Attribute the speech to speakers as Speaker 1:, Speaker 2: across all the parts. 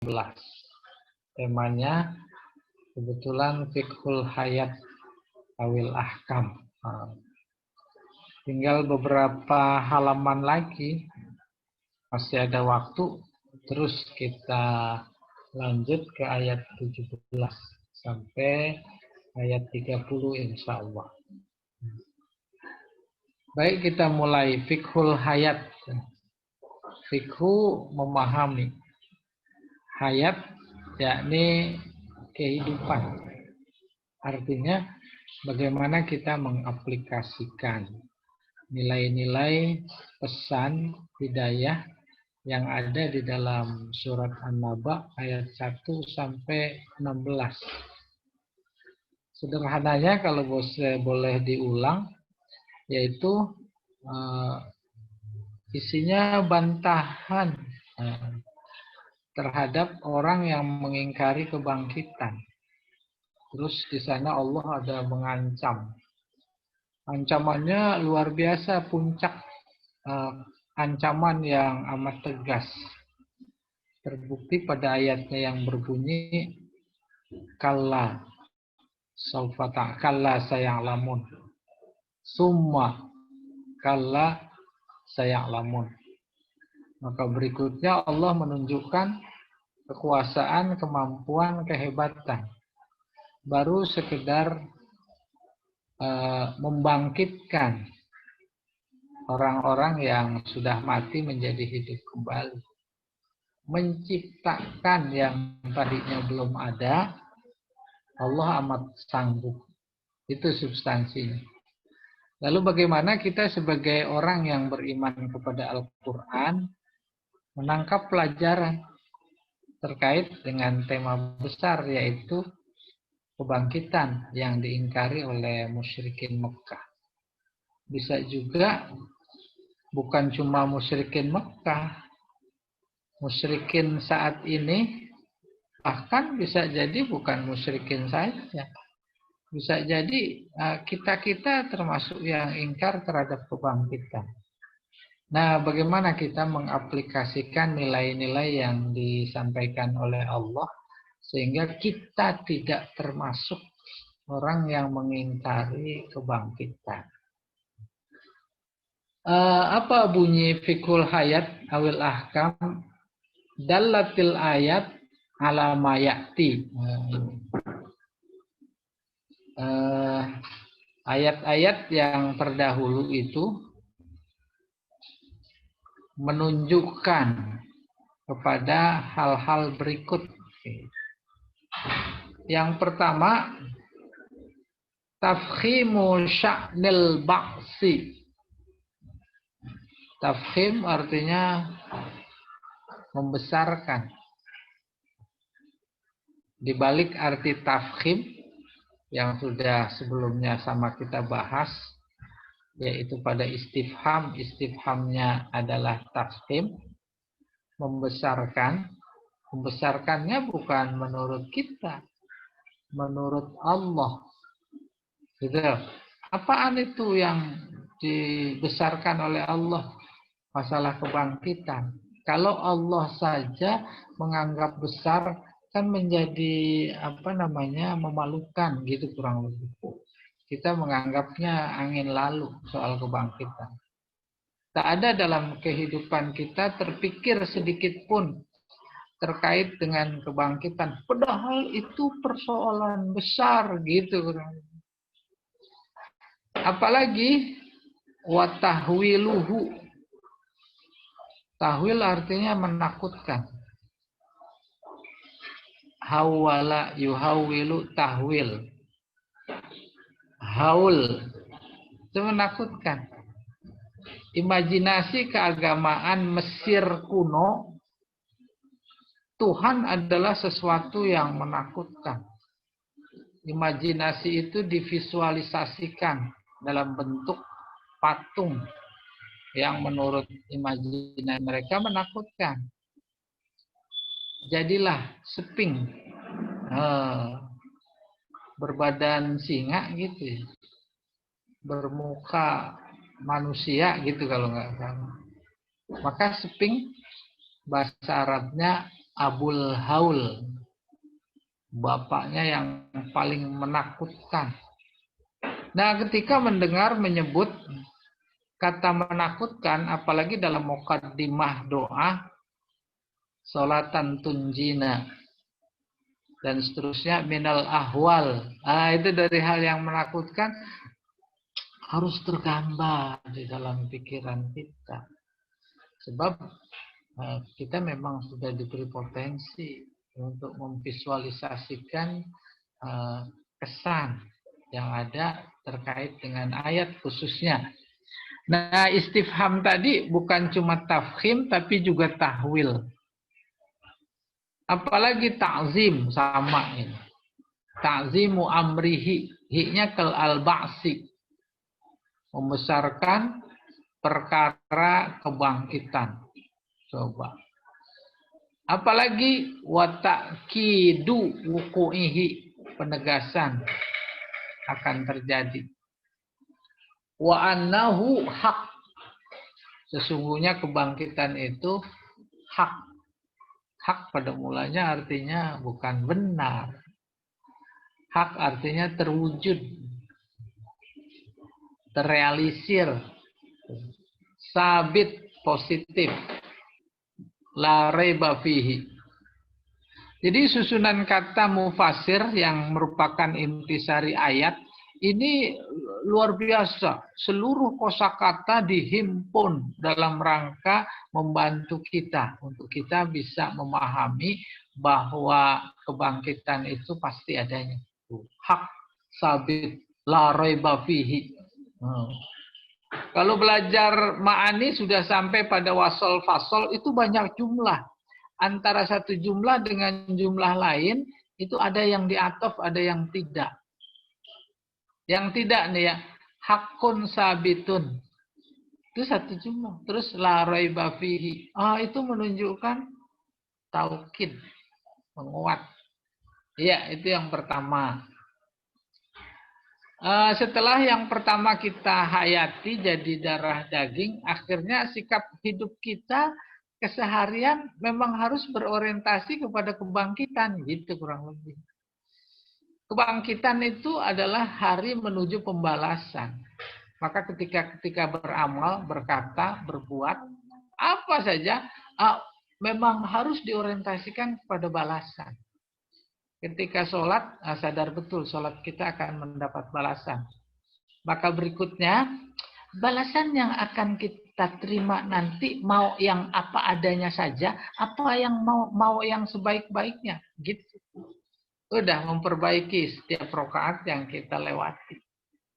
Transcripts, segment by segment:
Speaker 1: 11. Temanya kebetulan fiqhul hayat awil ahkam. Tinggal beberapa halaman lagi, masih ada waktu, terus kita lanjut ke ayat 17 sampai ayat 30 insya Allah. Baik, kita mulai fiqhul hayat. Fiqhu memahami. Hayat yakni kehidupan. Artinya bagaimana kita mengaplikasikan nilai-nilai pesan hidayah yang ada di dalam surat An-Naba ayat 1 sampai 16. Sederhananya kalau boleh diulang, yaitu isinya bantahan terhadap orang yang mengingkari kebangkitan. Terus di sana Allah ada mengancam. Ancamannya luar biasa, puncak ancaman yang amat tegas. Terbukti pada ayatnya yang berbunyi kalla saufa kalla saya'lamun. Summa kalla saya'lamun. Maka berikutnya Allah menunjukkan kekuasaan, kemampuan, kehebatan. Baru sekedar membangkitkan orang-orang yang sudah mati menjadi hidup kembali. Menciptakan yang tadinya belum ada, Allah amat sanggup. Itu substansinya. Lalu bagaimana kita sebagai orang yang beriman kepada Al-Quran menangkap pelajaran terkait dengan tema besar, yaitu kebangkitan yang diingkari oleh musyrikin Mekah. Bisa juga bukan cuma musyrikin Mekah, musyrikin saat ini, bahkan bisa jadi bukan musyrikin saja. Bisa jadi kita-kita termasuk yang ingkar terhadap kebangkitan. Nah, bagaimana kita mengaplikasikan nilai-nilai yang disampaikan oleh Allah sehingga kita tidak termasuk orang yang mengingkari kebangkitan. Apa bunyi fiqhul hayat awil ahkam? Dallatil ayat ala ma ya'ti. Ayat-ayat yang terdahulu itu menunjukkan kepada hal-hal berikut. Yang pertama, tafkhimu sya'nil ba'si. Tafkhim artinya membesarkan. Di balik arti tafkhim yang sudah sebelumnya sama kita bahas, yaitu pada istifham. Istifhamnya adalah tafkhim, membesarkan. Membesarkannya bukan menurut kita, menurut Allah. Gitu. Apaan itu yang dibesarkan oleh Allah? Masalah kebangkitan. Kalau Allah saja menganggap besar, kan menjadi memalukan gitu kurang lebih. Kita menganggapnya angin lalu soal kebangkitan. Tak ada dalam kehidupan kita terpikir sedikit pun terkait dengan kebangkitan. Padahal itu persoalan besar gitu. Apalagi watahwiluhu. Tahwil artinya menakutkan. Hawala yuhawwilu tahwil. Haul itu menakutkan. Imajinasi keagamaan Mesir kuno, Tuhan adalah sesuatu yang menakutkan. Imajinasi itu divisualisasikan dalam bentuk patung yang menurut imajinasi mereka menakutkan. Jadilah seping, berbadan singa gitu, bermuka manusia gitu kalau nggak salah. Maka seping bahasa Arabnya Abul Haul, bapaknya yang paling menakutkan. Nah, ketika mendengar menyebut kata menakutkan, apalagi dalam muqaddimah doa, sholatan tunjina, dan seterusnya, minal ahwal. Itu dari hal yang menakutkan, harus tergambar di dalam pikiran kita. Sebab kita memang sudah diberi potensi untuk memvisualisasikan kesan yang ada terkait dengan ayat khususnya. Nah, istifham tadi bukan cuma tafkhim tapi juga tahwil. Apalagi ta'zim sama ini. Ta'zimu amrihi, hi-nya kal al-ba'si. Membesarkan perkara kebangkitan. Coba. Apalagi wa ta'kidu wuku'ihi, penegasan akan terjadi. Wa annahu haq, sesungguhnya kebangkitan itu hak. Hak pada mulanya artinya bukan benar. Hak artinya terwujud, terrealisir, sabit, positif, la raiba fihi. Jadi susunan kata mufasir yang merupakan intisari ayat ini luar biasa. Seluruh kosakata dihimpun dalam rangka membantu kita untuk kita bisa memahami bahwa kebangkitan itu pasti adanya. Hak, sabit, la raiba fihi. Kalau belajar ma'ani sudah sampai pada wasol fasol itu banyak jumlah. Antara satu jumlah dengan jumlah lain itu ada yang diatof, ada yang tidak. Yang tidak nih ya, hakun sabitun. Itu satu jumlah. Terus la raiba fihi. Itu menunjukkan taukid, menguat. Iya, itu yang pertama. Setelah yang pertama kita hayati jadi darah daging, akhirnya sikap hidup kita keseharian memang harus berorientasi kepada kebangkitan, gitu kurang lebih. Kebangkitan itu adalah hari menuju pembalasan. Maka ketika beramal, berkata, berbuat, apa saja, memang harus diorientasikan kepada balasan. Ketika sholat, sadar betul sholat kita akan mendapat balasan. Maka berikutnya, balasan yang akan kita terima nanti mau yang apa adanya saja, apa yang mau yang sebaik-baiknya, gitu. Udah memperbaiki setiap rakaat yang kita lewati,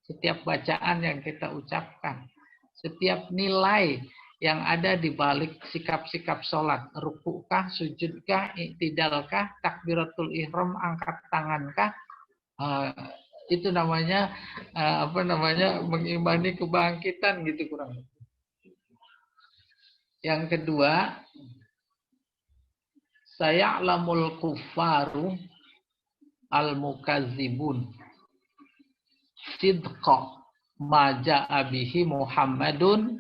Speaker 1: setiap bacaan yang kita ucapkan, setiap nilai yang ada di balik sikap-sikap sholat, rukukah, sujudkah, iktidalkah, takbiratul ihram, angkat tangankah, itu namanya mengimani kebangkitan, gitu kurang lebih. Yang kedua, saya'lamul kuffaru al-mukazzibun sidqa ma ja'a bihi Muhammadun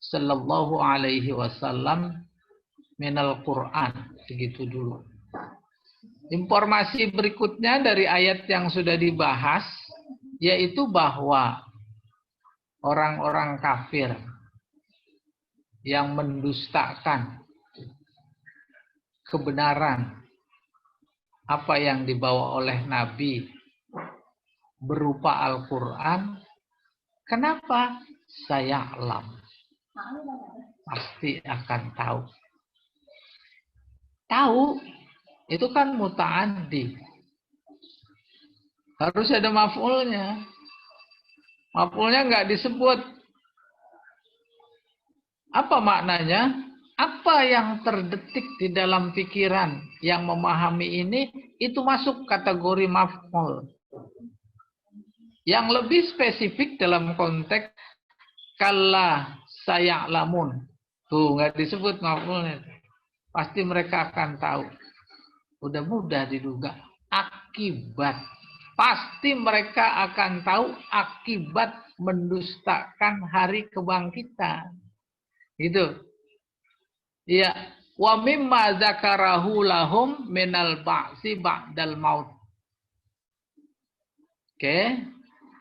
Speaker 1: sallallahu alaihi wasallam minal Quran. Segitu dulu. Informasi berikutnya dari ayat yang sudah dibahas, yaitu bahwa orang-orang kafir yang mendustakan kebenaran apa yang dibawa oleh Nabi berupa Al-Quran, kenapa? Saya alam. Pasti akan tahu. Tahu itu kan muta'addi. Harus ada maf'ulnya. Maf'ulnya nggak disebut. Apa maknanya? Apa yang terdetik di dalam pikiran yang memahami ini, itu masuk kategori maf'ul. Yang lebih spesifik dalam konteks kalla saya'lamun. Tuh, nggak disebut maf'ulnya. Pasti mereka akan tahu. Udah mudah diduga. Akibat. Pasti mereka akan tahu akibat mendustakan hari kebangkitan. Gitu. Iya. Wa mimma zakarahu lahum minal ba'si ba'dal maut. Oke.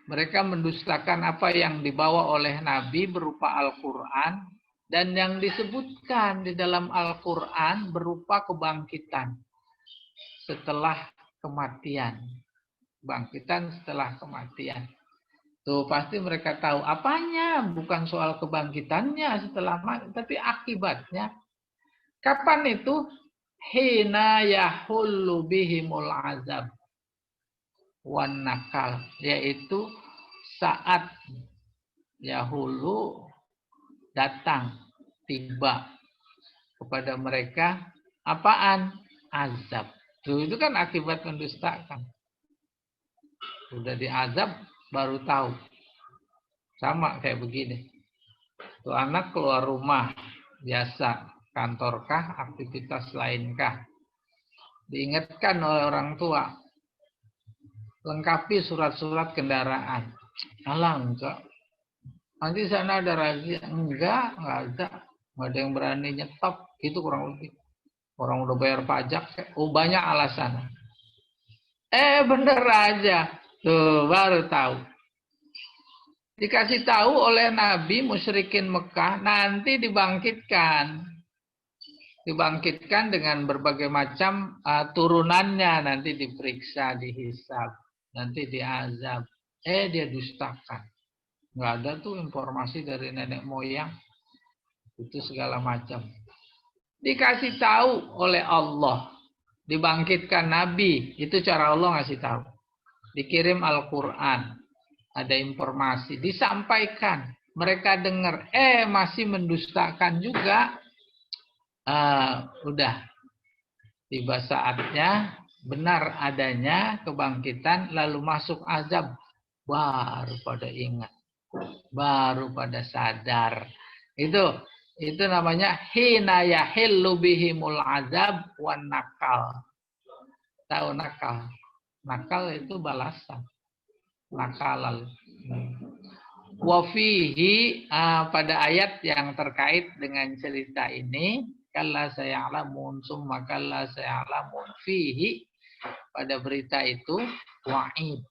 Speaker 1: Mereka mendustakan apa yang dibawa oleh Nabi berupa Al-Quran. Dan yang disebutkan di dalam Al-Quran berupa kebangkitan setelah kematian. Kebangkitan setelah kematian. Tuh pasti mereka tahu apanya. Bukan soal kebangkitannya setelah mati. Tapi akibatnya. Kapan itu? Hina yahullu bihimul azab. Wan nakal, yaitu saat yahulu datang tiba kepada mereka apaan? Azab. Itu kan akibat mendustakan. Sudah diazab baru tahu. Sama kayak begini. Tuh anak keluar rumah biasa, kantorkah, aktivitas lainkah? Diingatkan oleh orang tua. Lengkapi surat-surat kendaraan. Alah, enggak. Nanti sana ada razia. Enggak ada. Enggak ada yang berani nyetop. Itu kurang lebih. Orang udah bayar pajak. Oh, banyak alasan. Bener aja. Tuh, baru tahu. Dikasih tahu oleh Nabi musyrikin Mekah, nanti dibangkitkan. Dibangkitkan dengan berbagai macam turunannya. Nanti diperiksa, dihisab. Nanti diazab. Dia dustakan. Nggak ada tuh informasi dari nenek moyang. Itu segala macam. Dikasih tahu oleh Allah. Dibangkitkan Nabi. Itu cara Allah ngasih tahu. Dikirim Al-Quran. Ada informasi. Disampaikan. Mereka dengar. Masih mendustakan juga. Udah. Tiba saatnya. Benar adanya kebangkitan. Lalu masuk azab. Baru pada ingat. Baru pada sadar. Itu namanya hina yahillu bihimul azab wan nakal. Tahu nakal? Nakal itu balasan. Nakalal. Wa fihi pada ayat yang terkait dengan cerita ini, kalla saya'lamun summa kalla saya'lamun fihi, pada berita itu wa'id.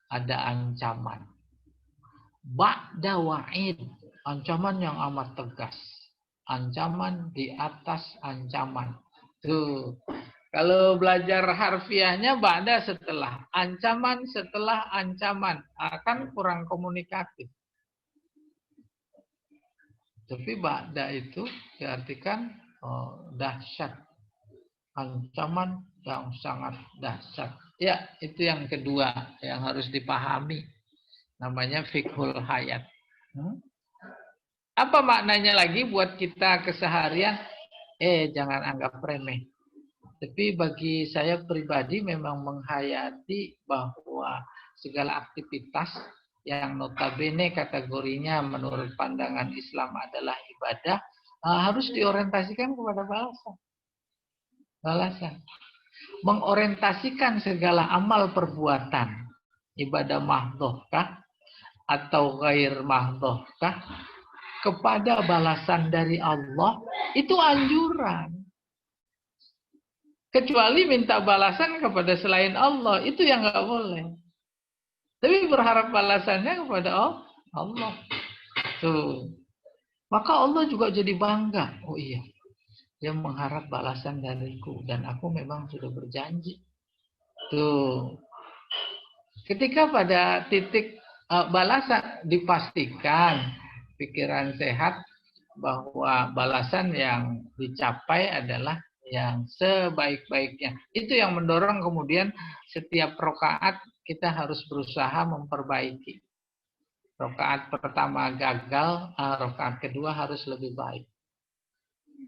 Speaker 1: Ada ancaman. Ba'da wa'id. Ancaman yang amat tegas. Ancaman di atas ancaman. Tuh. Kalau belajar harfiahnya ba'da setelah. Ancaman setelah ancaman. Akan kurang komunikatif. Tapi ba'da itu diartikan dahsyat. Ancaman yang sangat dahsyat. Ya, itu yang kedua yang harus dipahami. Namanya fiqhul hayat. Apa maknanya lagi buat kita keseharian? Jangan anggap remeh. Tapi bagi saya pribadi memang menghayati bahwa segala aktivitas yang notabene kategorinya menurut pandangan Islam adalah ibadah, harus diorientasikan kepada balasan. Balasan. Mengorientasikan segala amal perbuatan. Ibadah mahdhahkah atau ghair mahdhahkah kepada balasan dari Allah, itu anjuran. Kecuali minta balasan kepada selain Allah, itu yang nggak boleh. Tapi berharap balasannya kepada Allah. Tuh. Maka Allah juga jadi bangga. Oh iya, dia mengharap balasan dariku dan aku memang sudah berjanji. Tuh. Ketika pada titik balasan dipastikan pikiran sehat bahwa balasan yang dicapai adalah yang sebaik-baiknya. Itu yang mendorong kemudian setiap rakaat kita harus berusaha memperbaiki. Rakaat pertama gagal, rakaat kedua harus lebih baik.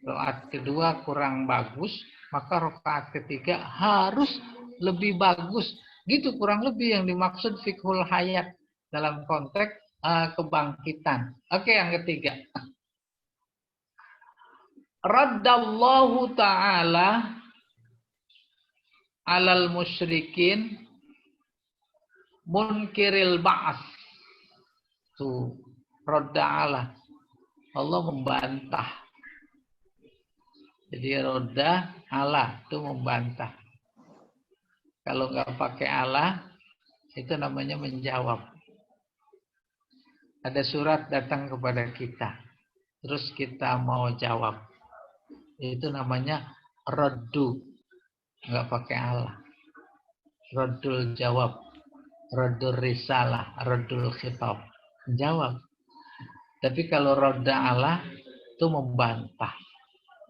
Speaker 1: Rakaat kedua kurang bagus, maka rakaat ketiga harus lebih bagus. Gitu kurang lebih yang dimaksud fiqhul hayat dalam konteks kebangkitan. Oke, yang ketiga. Raddallahu ta'ala alal musyrikin munkiril ba'as. Tuh, radda'ala. Allah membantah. Jadi roda Allah itu membantah. Kalau nggak pakai Allah, itu namanya menjawab. Ada surat datang kepada kita, terus kita mau jawab. Itu namanya raddu, nggak pakai Allah. Raddul jawab, raddul risalah, raddul khitab. Jawab. Tapi kalau radda Allah itu membantah.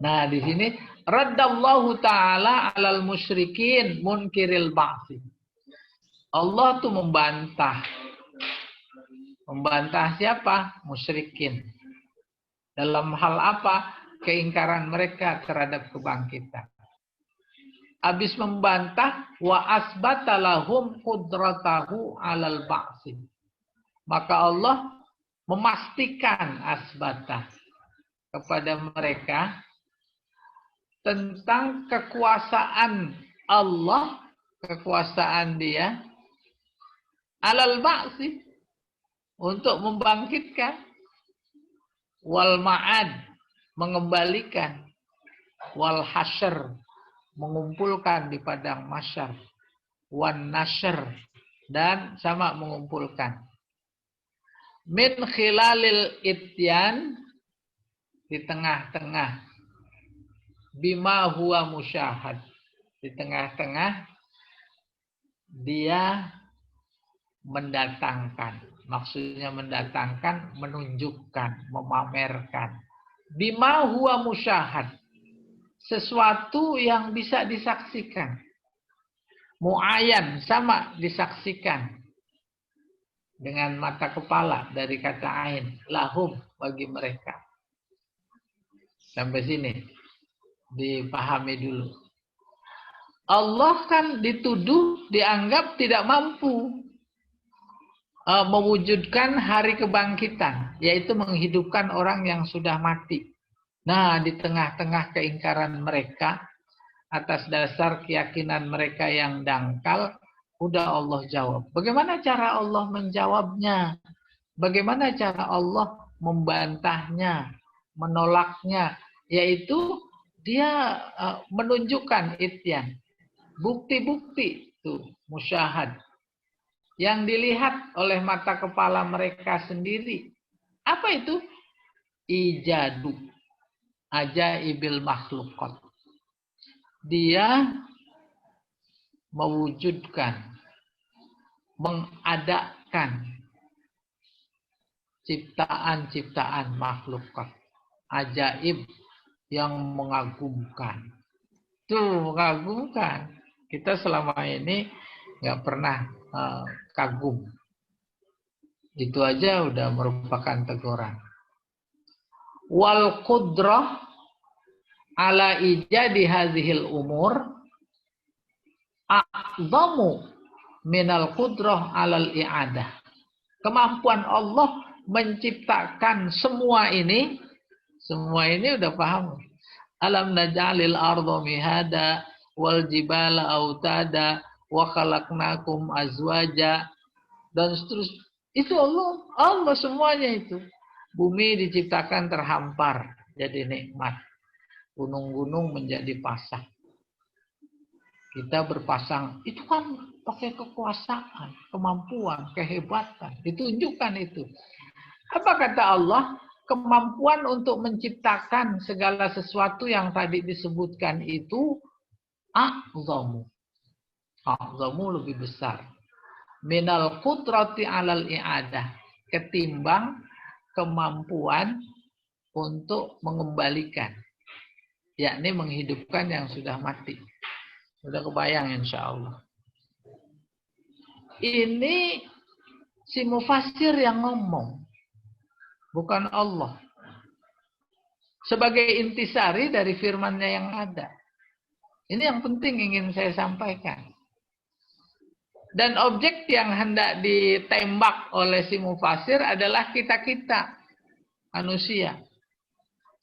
Speaker 1: Nah, di sini raddallahu ta'ala 'alal musyrikin munkiril ba'tsi. Allah tuh membantah. Membantah siapa? Musyrikin. Dalam hal apa? Keingkaran mereka terhadap kebangkitan. Habis membantah, wa asbata lahum qudratahu 'alal ba'tsi. Maka Allah memastikan asbata kepada mereka tentang kekuasaan Allah, kekuasaan Dia, 'alal ba'tsi, untuk membangkitkan, wal ma'ad, mengembalikan, wal hasyr, mengumpulkan di padang mahsyar, wan nasyr, dan sama mengumpulkan. Min khilalil ityan, di tengah-tengah, bima huwa musyahad, di tengah-tengah dia mendatangkan. Maksudnya mendatangkan, menunjukkan, memamerkan. Bima huwa musyahad, sesuatu yang bisa disaksikan. Mu'ayan, sama disaksikan. Dengan mata kepala, dari kata ain. Lahum, bagi mereka. Sampai sini dipahami dulu. Allah kan dituduh, dianggap tidak mampu mewujudkan hari kebangkitan, yaitu menghidupkan orang yang sudah mati. Nah, di tengah-tengah keingkaran mereka, atas dasar keyakinan mereka yang dangkal, udah Allah jawab. Bagaimana cara Allah menjawabnya? Bagaimana cara Allah membantahnya, menolaknya? Yaitu dia menunjukkan ityan, bukti-bukti tuh, musyahad, yang dilihat oleh mata kepala mereka sendiri. Apa itu? Ijadu, ajaibil makhluqat. Dia mewujudkan, mengadakan ciptaan-ciptaan makhlukat, ajaib yang mengagumkan. Tuh, mengagumkan. Kita selama ini nggak pernah kagum. Itu aja udah merupakan teguran. Wal qudrah ala ijadi hadhil umur a'zamu minal qudrah alal i'adah. Kemampuan Allah menciptakan semua ini udah paham. Alam naj'alil arda mihada wal jibala autada wa khalaqnakum azwaja, dan seterusnya. Itu Allah semuanya itu. Bumi diciptakan terhampar jadi nikmat. Gunung-gunung menjadi pasang. Kita berpasang, itu kan pakai kekuasaan, kemampuan, kehebatan. Ditunjukkan itu. Apa kata Allah? Kemampuan untuk menciptakan segala sesuatu yang tadi disebutkan itu a'zamu. A'zamu lebih besar. Minal qudrati alal i'adah. Ketimbang kemampuan untuk mengembalikan. Yakni menghidupkan yang sudah mati. Sudah kebayang insya Allah. Ini si mufassir yang ngomong. Bukan Allah. Sebagai intisari dari firman-Nya yang ada. Ini yang penting ingin saya sampaikan. Dan objek yang hendak ditembak oleh si mufassir adalah kita-kita. Manusia.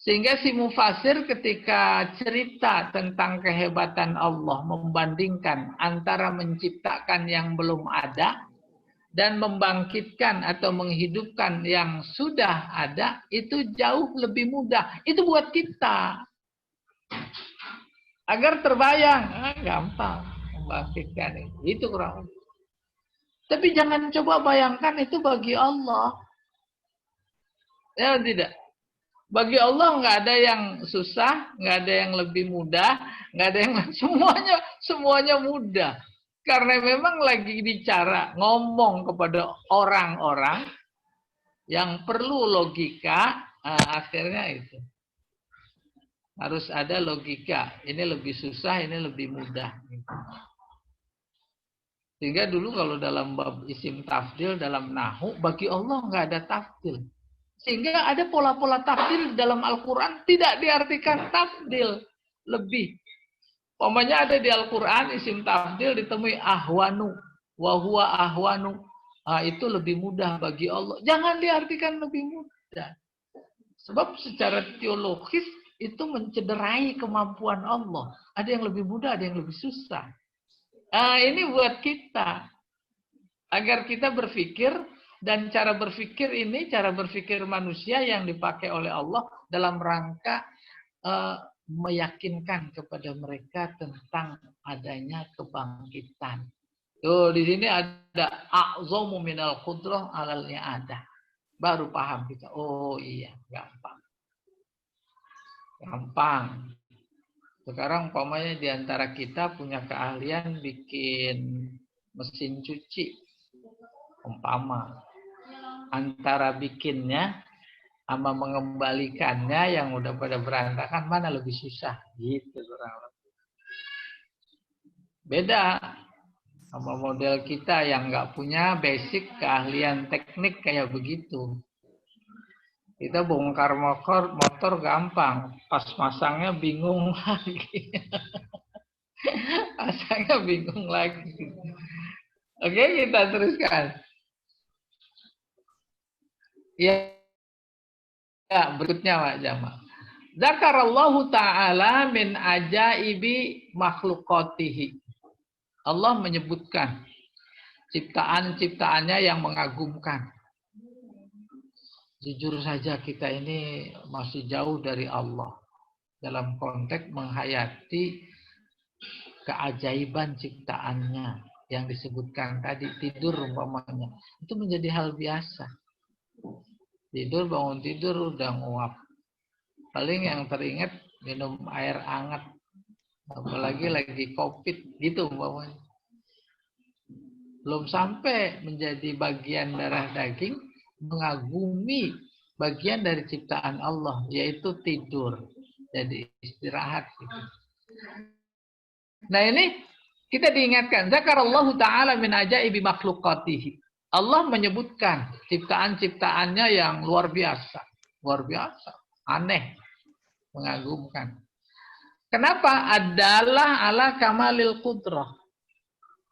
Speaker 1: Sehingga si mufassir ketika cerita tentang kehebatan Allah, membandingkan antara menciptakan yang belum ada dan membangkitkan atau menghidupkan yang sudah ada, itu jauh lebih mudah. Itu buat kita. Agar terbayang, gampang membangkitkan itu. Itu kurang lebih. Tapi jangan coba bayangkan itu bagi Allah. Ya tidak. Bagi Allah nggak ada yang susah, nggak ada yang lebih mudah, nggak ada yang semuanya mudah. Karena memang lagi bicara ngomong kepada orang-orang yang perlu logika, akhirnya itu harus ada logika. Ini lebih susah, ini lebih mudah. Sehingga dulu kalau dalam bab isim tafdil dalam nahu, bagi Allah nggak ada tafdil. Sehingga ada pola-pola tafdil dalam Al-Quran tidak diartikan tafdil lebih. Umpamanya ada di Al-Quran isim tafdil ditemui ahwanu, wahwa ahwanu. Nah, itu lebih mudah bagi Allah. Jangan diartikan lebih mudah. Sebab secara teologis itu mencederai kemampuan Allah. Ada yang lebih mudah, ada yang lebih susah. Nah, ini buat kita. Agar kita berpikir. Dan cara berpikir ini, cara berpikir manusia yang dipakai oleh Allah dalam rangka meyakinkan kepada mereka tentang adanya kebangkitan. Tuh di sini ada a'zamu minal qudrah alalnya ada. Baru paham kita. Oh iya, gampang. Gampang. Sekarang umpamanya di antara kita punya keahlian bikin mesin cuci. Umpama antara bikinnya sama mengembalikannya yang udah pada berantakan mana lebih susah gitu kurang lebih. Beda sama model kita yang nggak punya basic keahlian teknik kayak begitu. Kita bongkar motor gampang, pas masangnya bingung lagi. Masangnya bingung lagi. Oke, kita teruskan. Ya, berikutnya Pak Jamal. Zakarallahu ta'ala min ajaibi makhlukatihi. Allah menyebutkan ciptaan-ciptaannya yang mengagumkan. Jujur saja kita ini masih jauh dari Allah. Dalam konteks menghayati keajaiban ciptaannya. Yang disebutkan tadi, tidur umpamanya. Itu menjadi hal biasa. Tidur, bangun tidur, udah nguap. Paling yang teringat minum air hangat, apalagi lagi COVID gitu umpamanya. Belum sampai menjadi bagian darah daging, mengagumi bagian dari ciptaan Allah, yaitu tidur. Jadi istirahat gitu. Nah ini kita diingatkan, zakarallahu ta'ala min ajaibi makhlukatihi. Allah menyebutkan ciptaan-ciptaannya yang luar biasa. Luar biasa, aneh, mengagumkan. Kenapa? Adalah ala kamalil qudrah.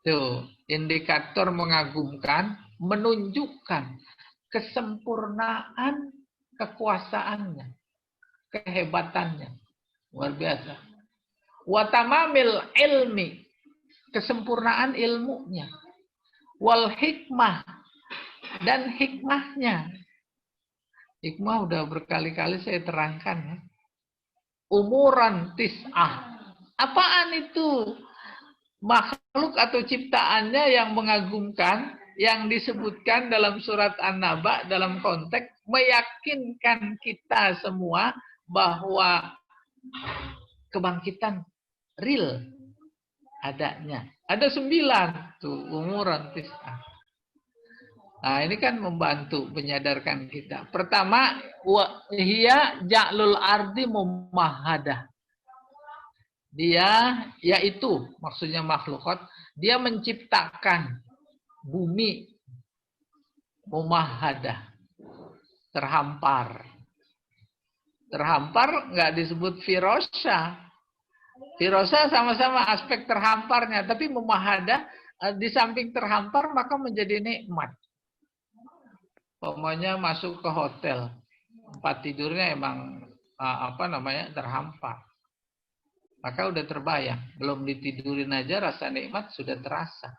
Speaker 1: Tuh, indikator mengagumkan, menunjukkan kesempurnaan kekuasaannya, kehebatannya. Luar biasa. Wa tamamil ilmi, kesempurnaan ilmunya. Wal hikmah, dan hikmahnya. Hikmah udah berkali-kali saya terangkan ya. Umuran tis'ah. Apaan itu? Makhluk atau ciptaannya yang mengagumkan, yang disebutkan dalam surat An-Naba dalam konteks meyakinkan kita semua bahwa kebangkitan real adanya. Ada 9 tuh umuran tis'ah. Nah, ini kan membantu menyadarkan kita. Pertama, hiya ja'lul ardi mumahadah. Dia, yaitu maksudnya makhlukat, dia menciptakan bumi mumahadah, terhampar. Terhampar nggak disebut firosa. Firosa sama-sama aspek terhamparnya, tapi mumahadah di samping terhampar maka menjadi nikmat. Pokoknya masuk ke hotel, tempat tidurnya emang terhampar. Maka udah terbayang, belum ditidurin aja rasa nikmat sudah terasa.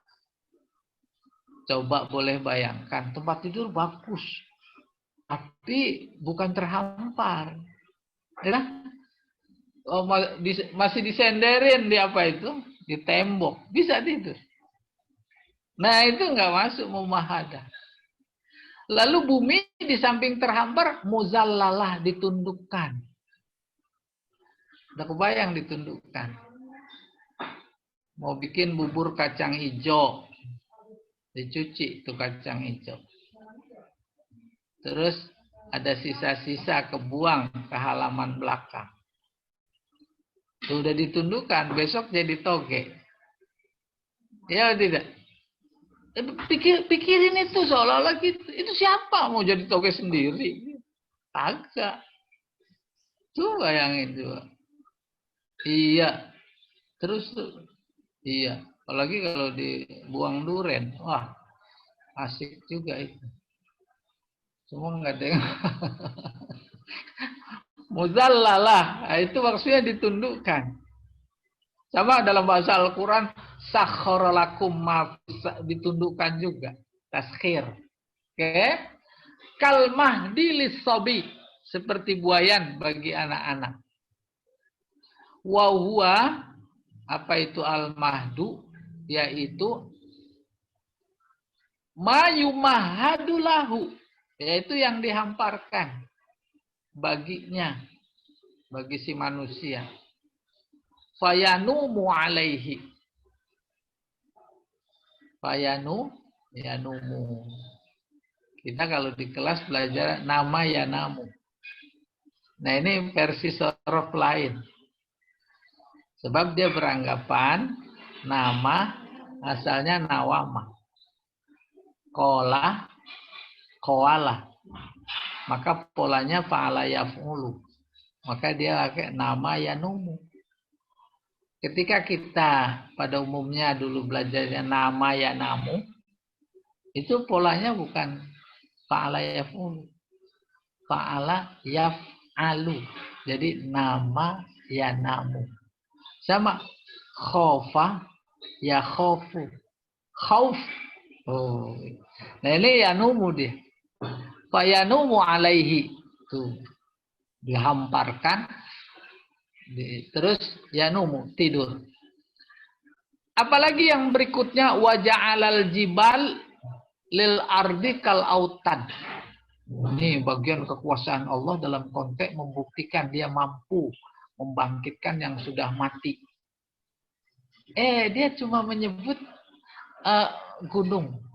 Speaker 1: Coba boleh bayangkan, tempat tidur bagus, tapi bukan terhampar. Ya? Oh, masih disenderin di apa itu? Di tembok. Bisa tidur. Nah, itu nggak masuk mumahadah. Lalu bumi di samping terhampar, muzallalah, ditundukkan. Udah kebayang ditundukkan. Mau bikin bubur kacang hijau, dicuci itu kacang hijau. Terus ada sisa-sisa kebuang ke halaman belakang. Sudah ditundukkan, besok jadi toge. Ya tidak? Pikirin itu seolah-olah gitu. Itu siapa mau jadi toge sendiri? Agak. Coba bayangin coba. Iya. Terus iya. Apalagi kalau dibuang duren. Wah, asik juga itu. Semua nggak ada yang muzallalah. Nah, itu maksudnya ditundukkan. Sama dalam bahasa Al-Quran, sakhorolakum ditundukkan juga. Taskhir. Oke. Kalmahdi lissobi. Seperti buayan bagi anak-anak. Wahuwa, apa itu al-mahdu? Yaitu mayumahadulahu. Yaitu yang dihamparkan baginya. Bagi si manusia. Fayanumu alaihi. Yanumu. Kita kalau di kelas belajar nama yanamu. Nah ini versi sorof lain. Sebab dia beranggapan nama asalnya nawama. Koala. Maka polanya fa'ala yaf'ulu. Maka dia pakai nama yanumu. Ketika kita pada umumnya dulu belajarnya nama yanamu, itu polanya bukan fa'ala yaf'ulu. Fa'ala yaf'alu. Jadi nama yanamu. Sama khofa ya khofu. Khauf. Oh. Nah ini yanumu dia. Fayanumu alaihi. Tuh. Dihamparkan. Terus yanumu, tidur. Apalagi yang berikutnya waja'alal jibal lil ardi kal autad. Ini bagian kekuasaan Allah dalam konteks membuktikan dia mampu membangkitkan yang sudah mati. Dia cuma menyebut gunung.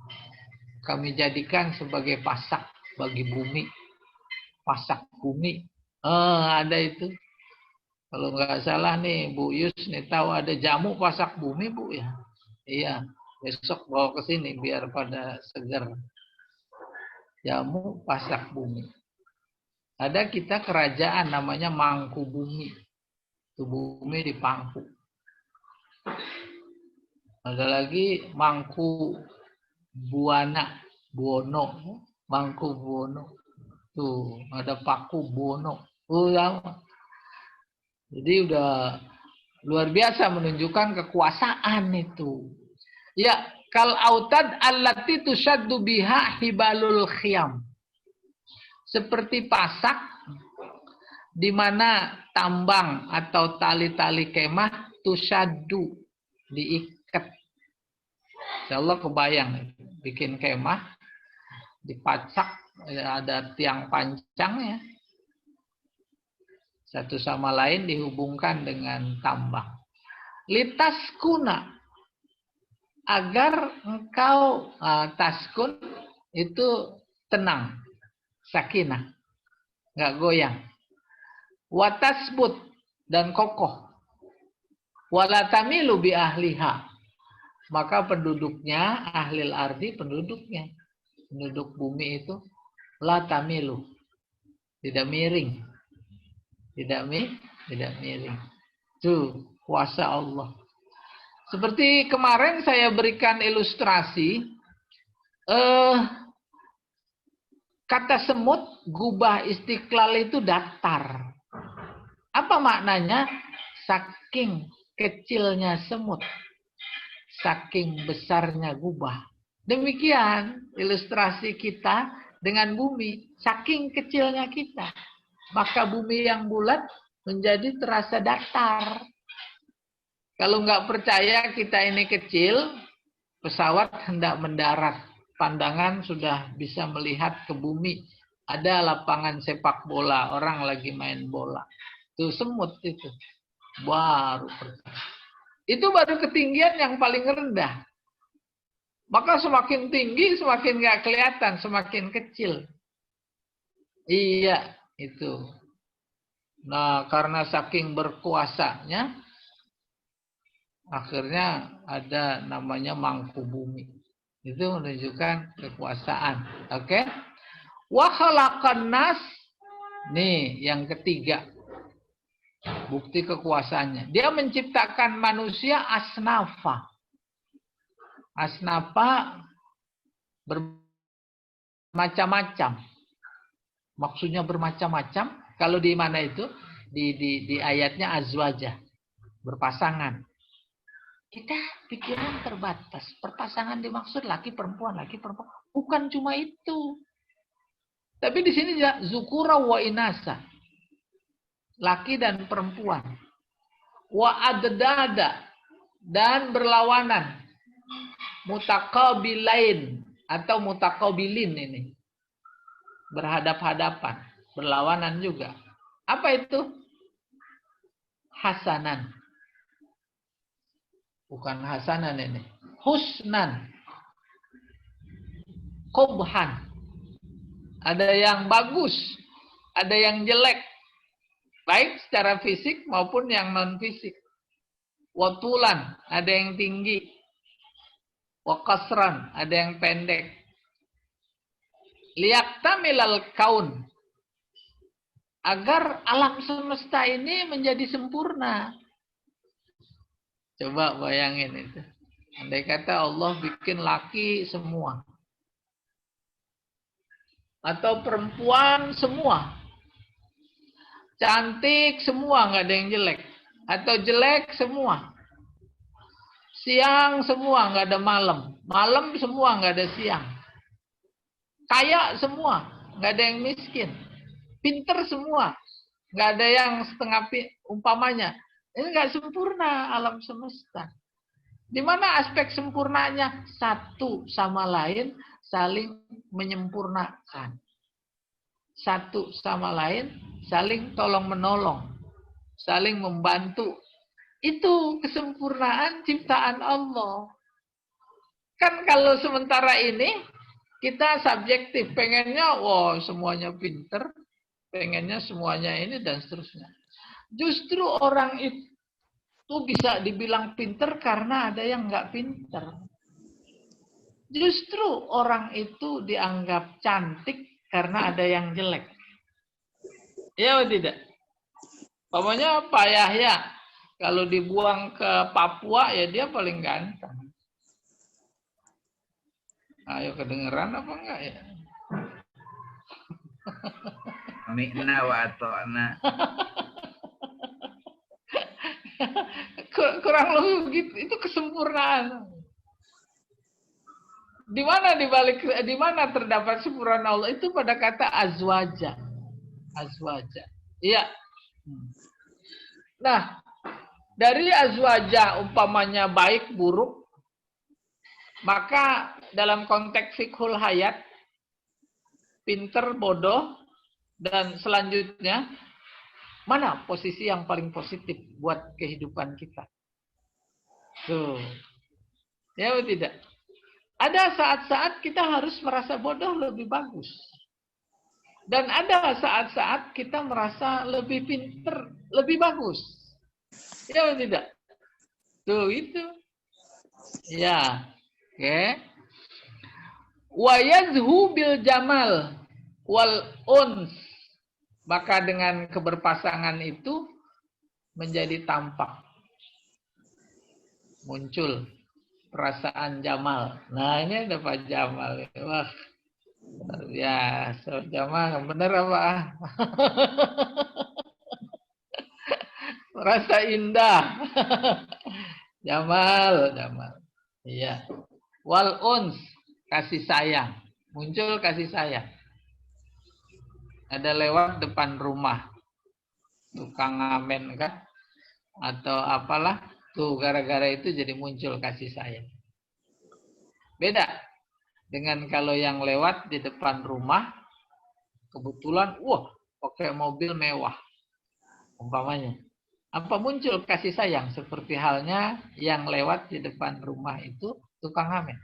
Speaker 1: Kami jadikan sebagai pasak bagi bumi. Pasak bumi. Ada itu. Kalau nggak salah nih Bu Yus nih tahu ada jamu pasak bumi Bu ya. Iya. Besok bawa ke sini biar pada segar. Jamu pasak bumi. Ada kita kerajaan namanya Mangku Bumi. Itu bumi di Pangku. Ada lagi Mangku Buono. Mangku Buono. Tuh, ada Paku Buono. Ya. Jadi udah luar biasa menunjukkan kekuasaan itu. Ya, kal autad allati tusaddu biha hibalul khiyam. Seperti pasak di mana tambang atau tali-tali kemah tusaddu diikat. Insyaallah kebayang bikin kemah dipacak ada tiang pancangnya. Satu sama lain dihubungkan dengan tambang. Litas kuna. Agar engkau taskun itu tenang. Sakinah. Nggak goyang. Watasbut. Dan kokoh. Walatamilu bi ahliha. Maka penduduknya, ahlil ardi penduduknya. Penduduk bumi itu. Latamilu. Tidak miring. Tidak miring. Itu kuasa Allah. Seperti kemarin saya berikan ilustrasi. Kata semut, gubah Istiqlal itu datar. Apa maknanya? Saking kecilnya semut. Saking besarnya gubah. Demikian ilustrasi kita dengan bumi. Saking kecilnya kita. Maka bumi yang bulat menjadi terasa datar. Kalau nggak percaya kita ini kecil, pesawat hendak mendarat. Pandangan sudah bisa melihat ke bumi. Ada lapangan sepak bola, orang lagi main bola. Itu semut itu. Baru percaya. Itu baru ketinggian yang paling rendah. Maka semakin tinggi, semakin nggak kelihatan, semakin kecil. Iya, itu. Nah, karena saking berkuasanya, akhirnya ada namanya Mangkubumi. Itu menunjukkan kekuasaan. Oke? Wa khalaqan nas. Nih, yang ketiga. Bukti kekuasaannya. Dia menciptakan manusia asnafa. Asnafa bermacam-macam. Maksudnya bermacam-macam. Kalau di mana itu? Di ayatnya azwajah. Berpasangan. Kita pikiran terbatas. Perpasangan dimaksud laki perempuan, laki perempuan. Bukan cuma itu. Tapi di sini ya zukura wa inasa. Laki dan perempuan. Wa adadada dan berlawanan. Mutaqabilain atau mutaqabilin ini. Berhadap-hadapan, berlawanan juga. Apa itu? Hasanan. Bukan hasanan ini. Husnan. Qubhan. Ada yang bagus, ada yang jelek. Baik secara fisik maupun yang non-fisik. Watulan, ada yang tinggi. Wakasran, ada yang pendek. Liyaktamilal kaun. Agar alam semesta ini menjadi sempurna. Coba bayangin itu. Andai kata Allah bikin laki semua. Atau perempuan semua. Cantik semua, nggak ada yang jelek. Atau jelek semua. Siang semua, nggak ada malam. Malam semua, nggak ada siang. Kaya semua, nggak ada yang miskin. Pinter semua, nggak ada yang setengah umpamanya. Ini nggak sempurna alam semesta. Di mana aspek sempurnanya? Satu sama lain saling menyempurnakan. Satu sama lain saling tolong-menolong. Saling membantu. Itu kesempurnaan ciptaan Allah. Kan kalau sementara ini, kita subjektif. Pengennya, wow, semuanya pinter. Pengennya semuanya ini dan seterusnya. Justru orang itu bisa dibilang pinter karena ada yang nggak pinter. Justru orang itu dianggap cantik karena ada yang jelek. Iya atau tidak? Pokoknya Pak Yahya, kalau dibuang ke Papua ya dia paling ganteng. Ayo kedengeran apa enggak ya?
Speaker 2: Mi'na wa ato'na.
Speaker 1: Kurang lebih begitu. Itu kesempurnaan. Di mana terdapat sempurna Allah itu pada kata azwaja. Azwaja. Iya. Nah, dari azwaja umpamanya baik buruk, maka dalam konteks fiqhul hayat, pinter, bodoh, dan selanjutnya, mana posisi yang paling positif buat kehidupan kita? Tuh. Ya atau tidak? Ada saat-saat kita harus merasa bodoh lebih bagus. Dan ada saat-saat kita merasa lebih pinter, lebih bagus. Ya atau tidak? Tuh itu. Ya. Oke. Wa yazhu bil jamal wal uns. Maka dengan keberpasangan itu menjadi tampak. Muncul perasaan Jamal. Nah ini ada Pak Jamal. Wah, luar biasa. Jamal, bener apa? Rasa indah. Jamal, Jamal. Iya. Wal uns, kasih sayang. Muncul kasih sayang. Ada lewat depan rumah. tukang ngamen kan, atau apalah, tuh gara-gara itu jadi muncul kasih sayang. Beda dengan kalau yang lewat di depan rumah, kebetulan, wah, pakai mobil mewah, umpamanya. Apa muncul kasih sayang seperti halnya yang lewat di depan rumah itu tukang ngamen.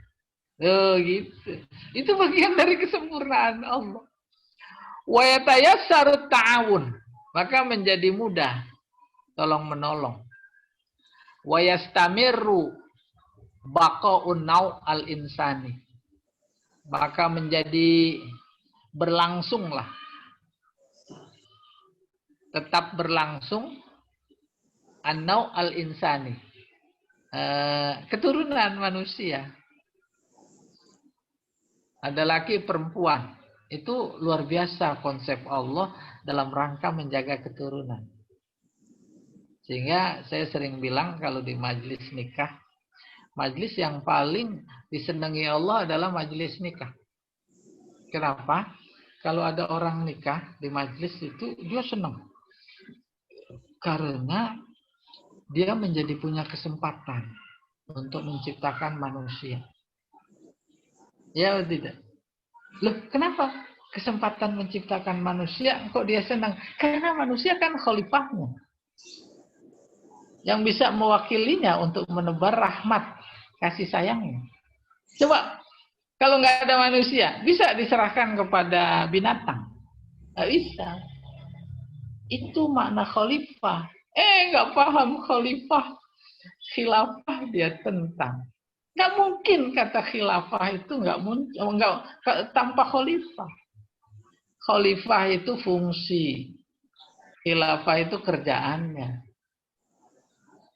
Speaker 1: Oh gitu. Itu bagian dari kesempurnaan Allah. Wa yatayassarut ta'awun. Maka menjadi mudah tolong menolong. Wa yastamirru baqa'un nau' al-insani. Maka menjadi berlangsunglah. Tetap berlangsung an-nau' al-insani. Keturunan manusia. Ada laki perempuan. Itu luar biasa konsep Allah dalam rangka menjaga keturunan. Sehingga saya sering bilang kalau di majelis nikah, majelis yang paling disenangi Allah adalah majelis nikah. Kenapa? Kalau ada orang nikah di majelis itu dia senang. Karena dia menjadi punya kesempatan untuk menciptakan manusia. Ya atau tidak? Loh, kenapa kesempatan menciptakan manusia kok dia senang? Karena manusia kan khalifahnya. Yang bisa mewakilinya untuk menebar rahmat, kasih sayangnya. Coba, kalau nggak ada manusia, bisa diserahkan kepada binatang? Nggak bisa. Itu makna khalifah. Nggak paham khalifah. Khilafah dia tentang. Nggak mungkin kata khilafah itu nggak tanpa khalifah. Khalifah itu fungsi. Khilafah itu kerjaannya.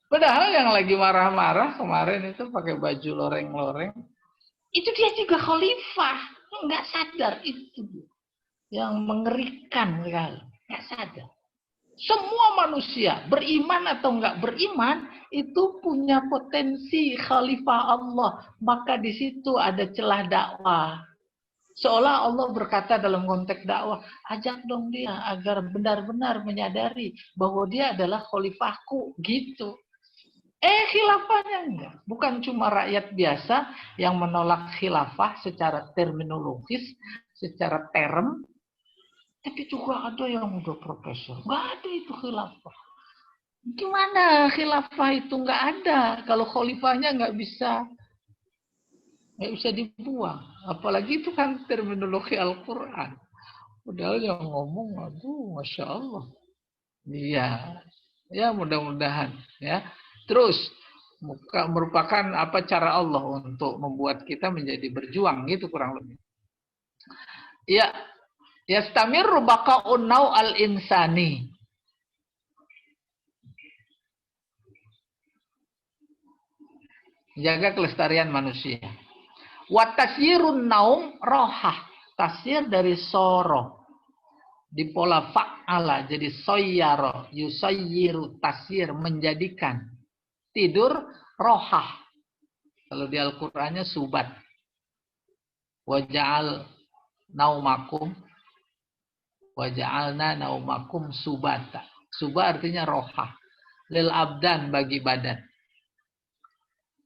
Speaker 1: Padahal yang lagi marah-marah kemarin itu pakai baju loreng-loreng, itu dia juga khalifah. Nggak sadar itu. Yang mengerikan sekali. Nggak sadar. Semua manusia, beriman atau nggak beriman, itu punya potensi khalifah Allah. Maka di situ ada celah dakwah. Seolah Allah berkata dalam konteks dakwah, ajak dong dia agar benar-benar menyadari bahwa dia adalah khalifahku, gitu. Khilafahnya enggak. Bukan cuma rakyat biasa yang menolak khilafah secara terminologis, secara term, tapi juga ada yang udah profesor. Enggak ada itu khilafah. Gimana khilafah itu enggak ada kalau khalifahnya enggak bisa dibuang. Apalagi itu kan terminologi Al-Quran. Padahal yang ngomong, aduh, Masya Allah. Iya, ya mudah-mudahan. Ya, terus merupakan apa cara Allah untuk membuat kita menjadi berjuang, gitu kurang lebih. Ya, yastamirru baqa'un nau' al-insani. Jaga kelestarian manusia. Wa tasyirun naum rohah. Tasyir dari soro. Di pola fa'ala jadi soyyaro. Yusayyiru tasyir menjadikan. Tidur rohah. Kalau di Al-Qur'annya subat. Waja'al naumakum. Waja'alna naumakum subata. Subah artinya rohah. Lil abdan bagi badan.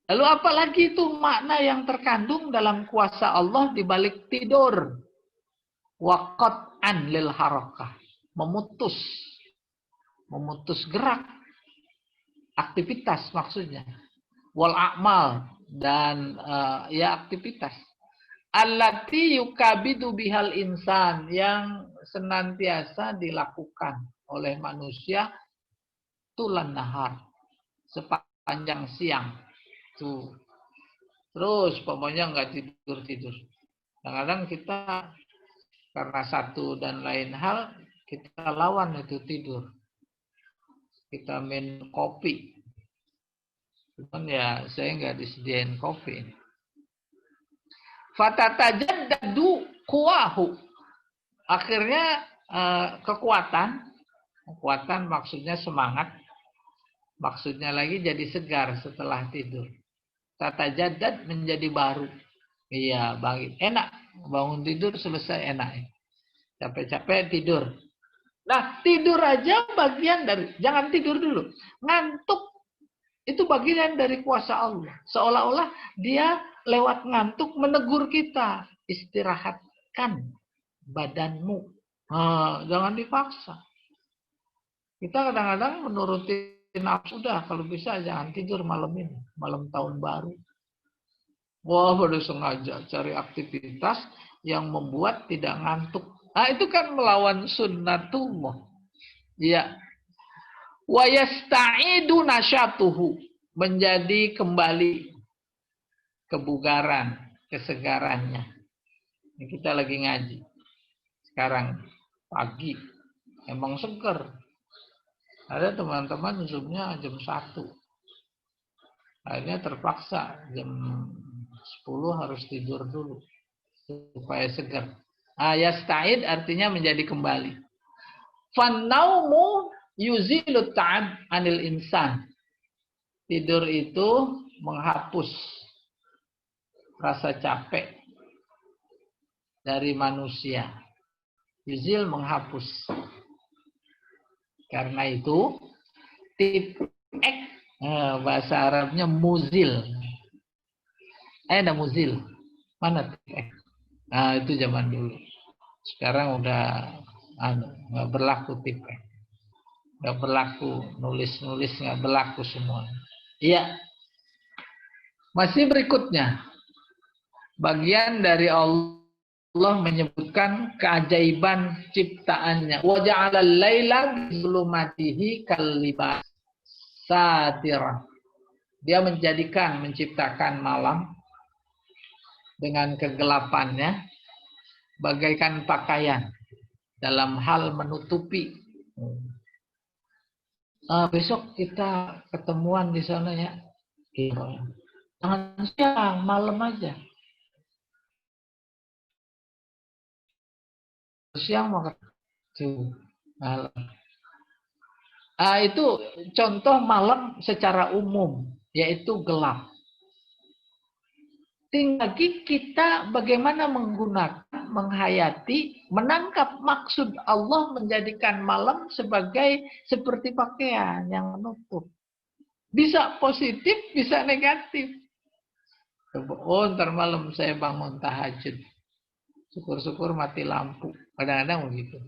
Speaker 1: Lalu apalagi itu makna yang terkandung dalam kuasa Allah di balik tidur. Waqat'an lil harakah. Memutus gerak. Aktivitas maksudnya. Wal a'mal. Dan ya aktivitas. Allati yukabidu bihal insan. Yang senantiasa dilakukan oleh manusia. Tulan nahar. Sepanjang siang. Tuh. Terus pokoknya nggak tidur. Kadang-kadang kita karena satu dan lain hal kita lawan itu tidur. Kita minum kopi. Cuman ya saya nggak disediain kopi. Fatatajaddadu quwahu. Akhirnya kekuatan maksudnya semangat. Maksudnya lagi jadi segar setelah tidur. Tatajaddad menjadi baru. Iya, enak. Bangun tidur selesai enak. Capek-capek tidur. Nah, tidur aja bagian dari, jangan tidur dulu. Ngantuk itu bagian dari kuasa Allah. Seolah-olah dia lewat ngantuk menegur kita. Istirahatkan badanmu. Nah, jangan dipaksa. Kita kadang-kadang menuruti nafsu, sudah kalau bisa jangan tidur malam ini. Malam tahun baru. Wah, baru sengaja cari aktivitas yang membuat tidak ngantuk. Nah, itu kan melawan sunnatullah. Ya. Wa yasta'idu nasyatuhu. Menjadi kembali kebugaran, kesegarannya. Ini kita lagi ngaji. Sekarang pagi. Emang seger. Ada teman-teman zoomnya jam 1. Akhirnya terpaksa jam 10 harus tidur dulu. Supaya segar. Yasta'id artinya menjadi kembali. Fannaumu yuzilu ta'ab anil insan. Tidur itu menghapus rasa capek dari manusia. Yuzil menghapus. Karena itu tipek bahasa Arabnya muzil. Ada muzil. Mana tipek? Nah, itu zaman dulu. Sekarang udah nggak berlaku tipek. Nggak berlaku nulis-nulis, nggak berlaku semua. Iya. Masih berikutnya. Bagian dari Allah menyebutkan keajaiban ciptaannya. Wa ja'alal laila bizulumatihi kalibas satira. Dia menciptakan malam dengan kegelapannya bagaikan pakaian dalam hal menutupi. Besok kita ketemuan di sana ya. Jangan siang, malam aja. Siang mau malam. Itu contoh malam secara umum, yaitu gelap. Tinggal kita bagaimana menggunakan, menghayati, menangkap maksud Allah menjadikan malam sebagai seperti pakaian yang menutup. Bisa positif, bisa negatif. Oh, ntar malam saya bangun tahajud. Syukur-syukur mati lampu. Kadang-kadang begitu.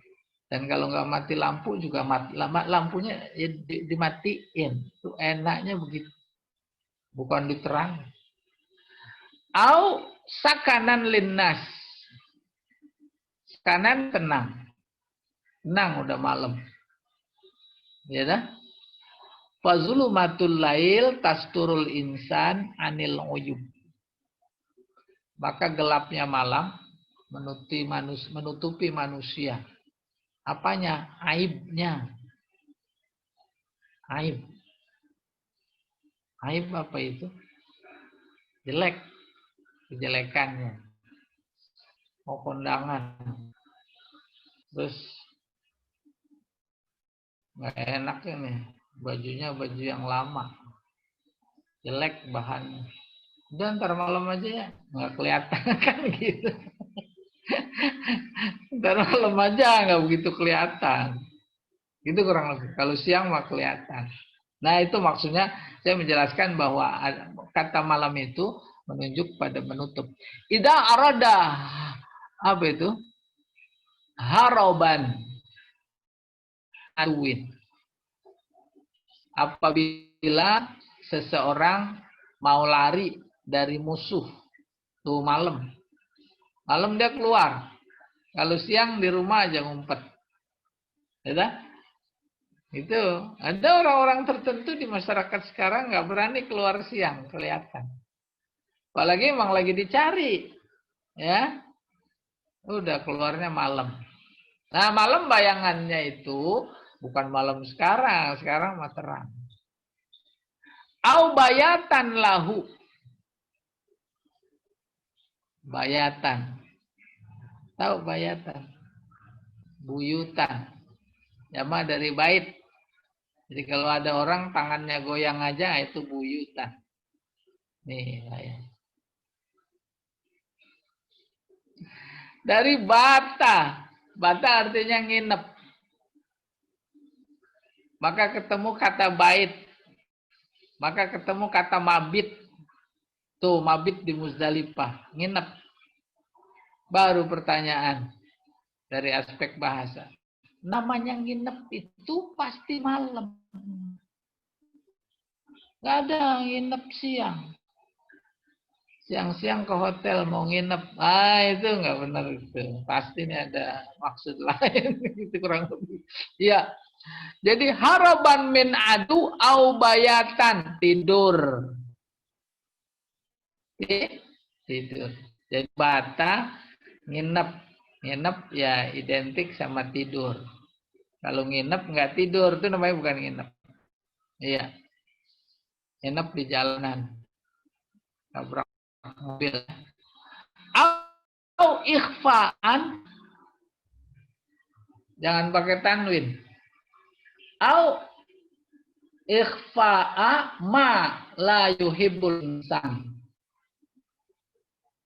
Speaker 1: Dan kalau nggak mati lampu juga mati. Lampunya ya dimatiin. Itu enaknya begitu. Bukan diterang. Au sakanan linnas. Sakanan tenang. Tenang udah malam. Ya dah. Fazulumatul lail tasturul insan anil uyub. Maka gelapnya malam menutupi manusia. Apanya? Aibnya. Aib. Aib apa itu? Jelek. Kejelekannya. Mau kondangan. Terus nggak enak ini. Bajunya baju yang lama. Jelek bahannya. Udah ntar malam aja ya. Nggak kelihatan kan gitu. Ntar malam aja nggak begitu kelihatan. Itu kurang lebih. Kalau siang mah kelihatan. Nah itu maksudnya saya menjelaskan bahwa kata malam itu menunjuk pada menutup. Ida arada apa itu? Haroban aduin. Apabila seseorang mau lari dari musuh tuh malam. Malam dia keluar. Kalau siang di rumah aja ngumpet. Ya, itu ada orang-orang tertentu di masyarakat sekarang nggak berani keluar siang kelihatan. Apalagi emang lagi dicari, ya. Udah keluarnya malam. Nah malam bayangannya itu bukan malam sekarang mah terang. Au bayatan lahu. Bayatan. Tahu bayatan? Buyutan. Jama dari bait. Jadi kalau ada orang tangannya goyang aja itu buyutan. Nih ya. Dari bata. Bata artinya nginep. maka ketemu kata bait, maka ketemu kata mabit. Tuh, mabit di Muzdalifah, nginep. Baru pertanyaan dari aspek bahasa. Namanya nginep itu pasti malam. Nggak ada nginep siang. Siang-siang ke hotel mau nginep. Itu nggak benar itu. Pasti ini ada maksud lain. Itu kurang lebih. Iya. Jadi haraban min adu au bayatan, tidur. Tidur. Jadi bata nginep. Nginep ya identik sama tidur. Kalau nginep nggak tidur itu namanya bukan nginep. Iya. Nginep di jalanan. Tabrak mobil. Au ikhfaan. Jangan pakai tanwin. Au ikhfa'a ma la yuhibbul insan.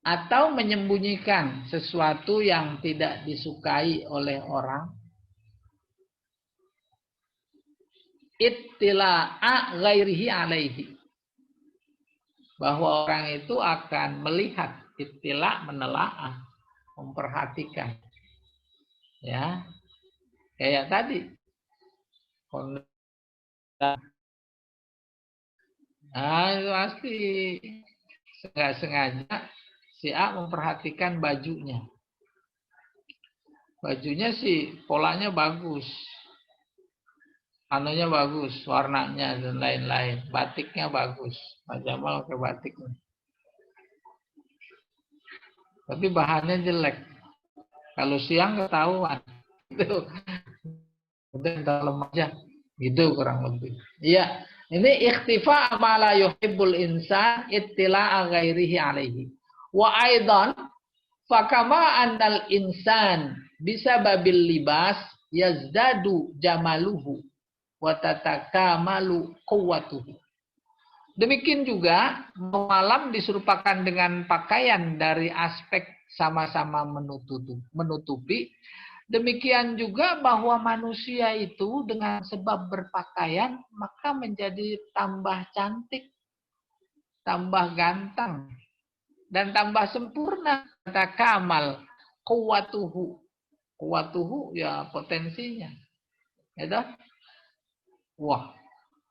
Speaker 1: Atau menyembunyikan sesuatu yang tidak disukai oleh orang. Ittila'a ghairihi alaihi. Bahwa orang itu akan melihat, ittila' menelaah, memperhatikan. Ya. Kayak tadi. Nah, itu pasti nggak sengaja si A memperhatikan bajunya. Bajunya sih polanya bagus. Anunya bagus, warnanya dan lain-lain. Batiknya bagus. Pak Jamal pakai batik. Tapi bahannya jelek. Kalau siang ketahuan. Itu udah entar aja. Gitu kurang lebih. Iya. Ini ikhtifa ma la yuhibbul insan ittila'a ghairihi alaihi. Wa aidan fakama annal insan bisa babil libas yazdadu jamaluhu wa tatakamalu quwwatuhu. Demikian juga malam diserupakan dengan pakaian dari aspek sama-sama menutupi. Demikian juga bahwa manusia itu dengan sebab berpakaian maka menjadi tambah cantik, tambah ganteng, dan tambah sempurna. Kata kamal, kuwatuhu. Kuwatuhu ya potensinya. Ya, wah,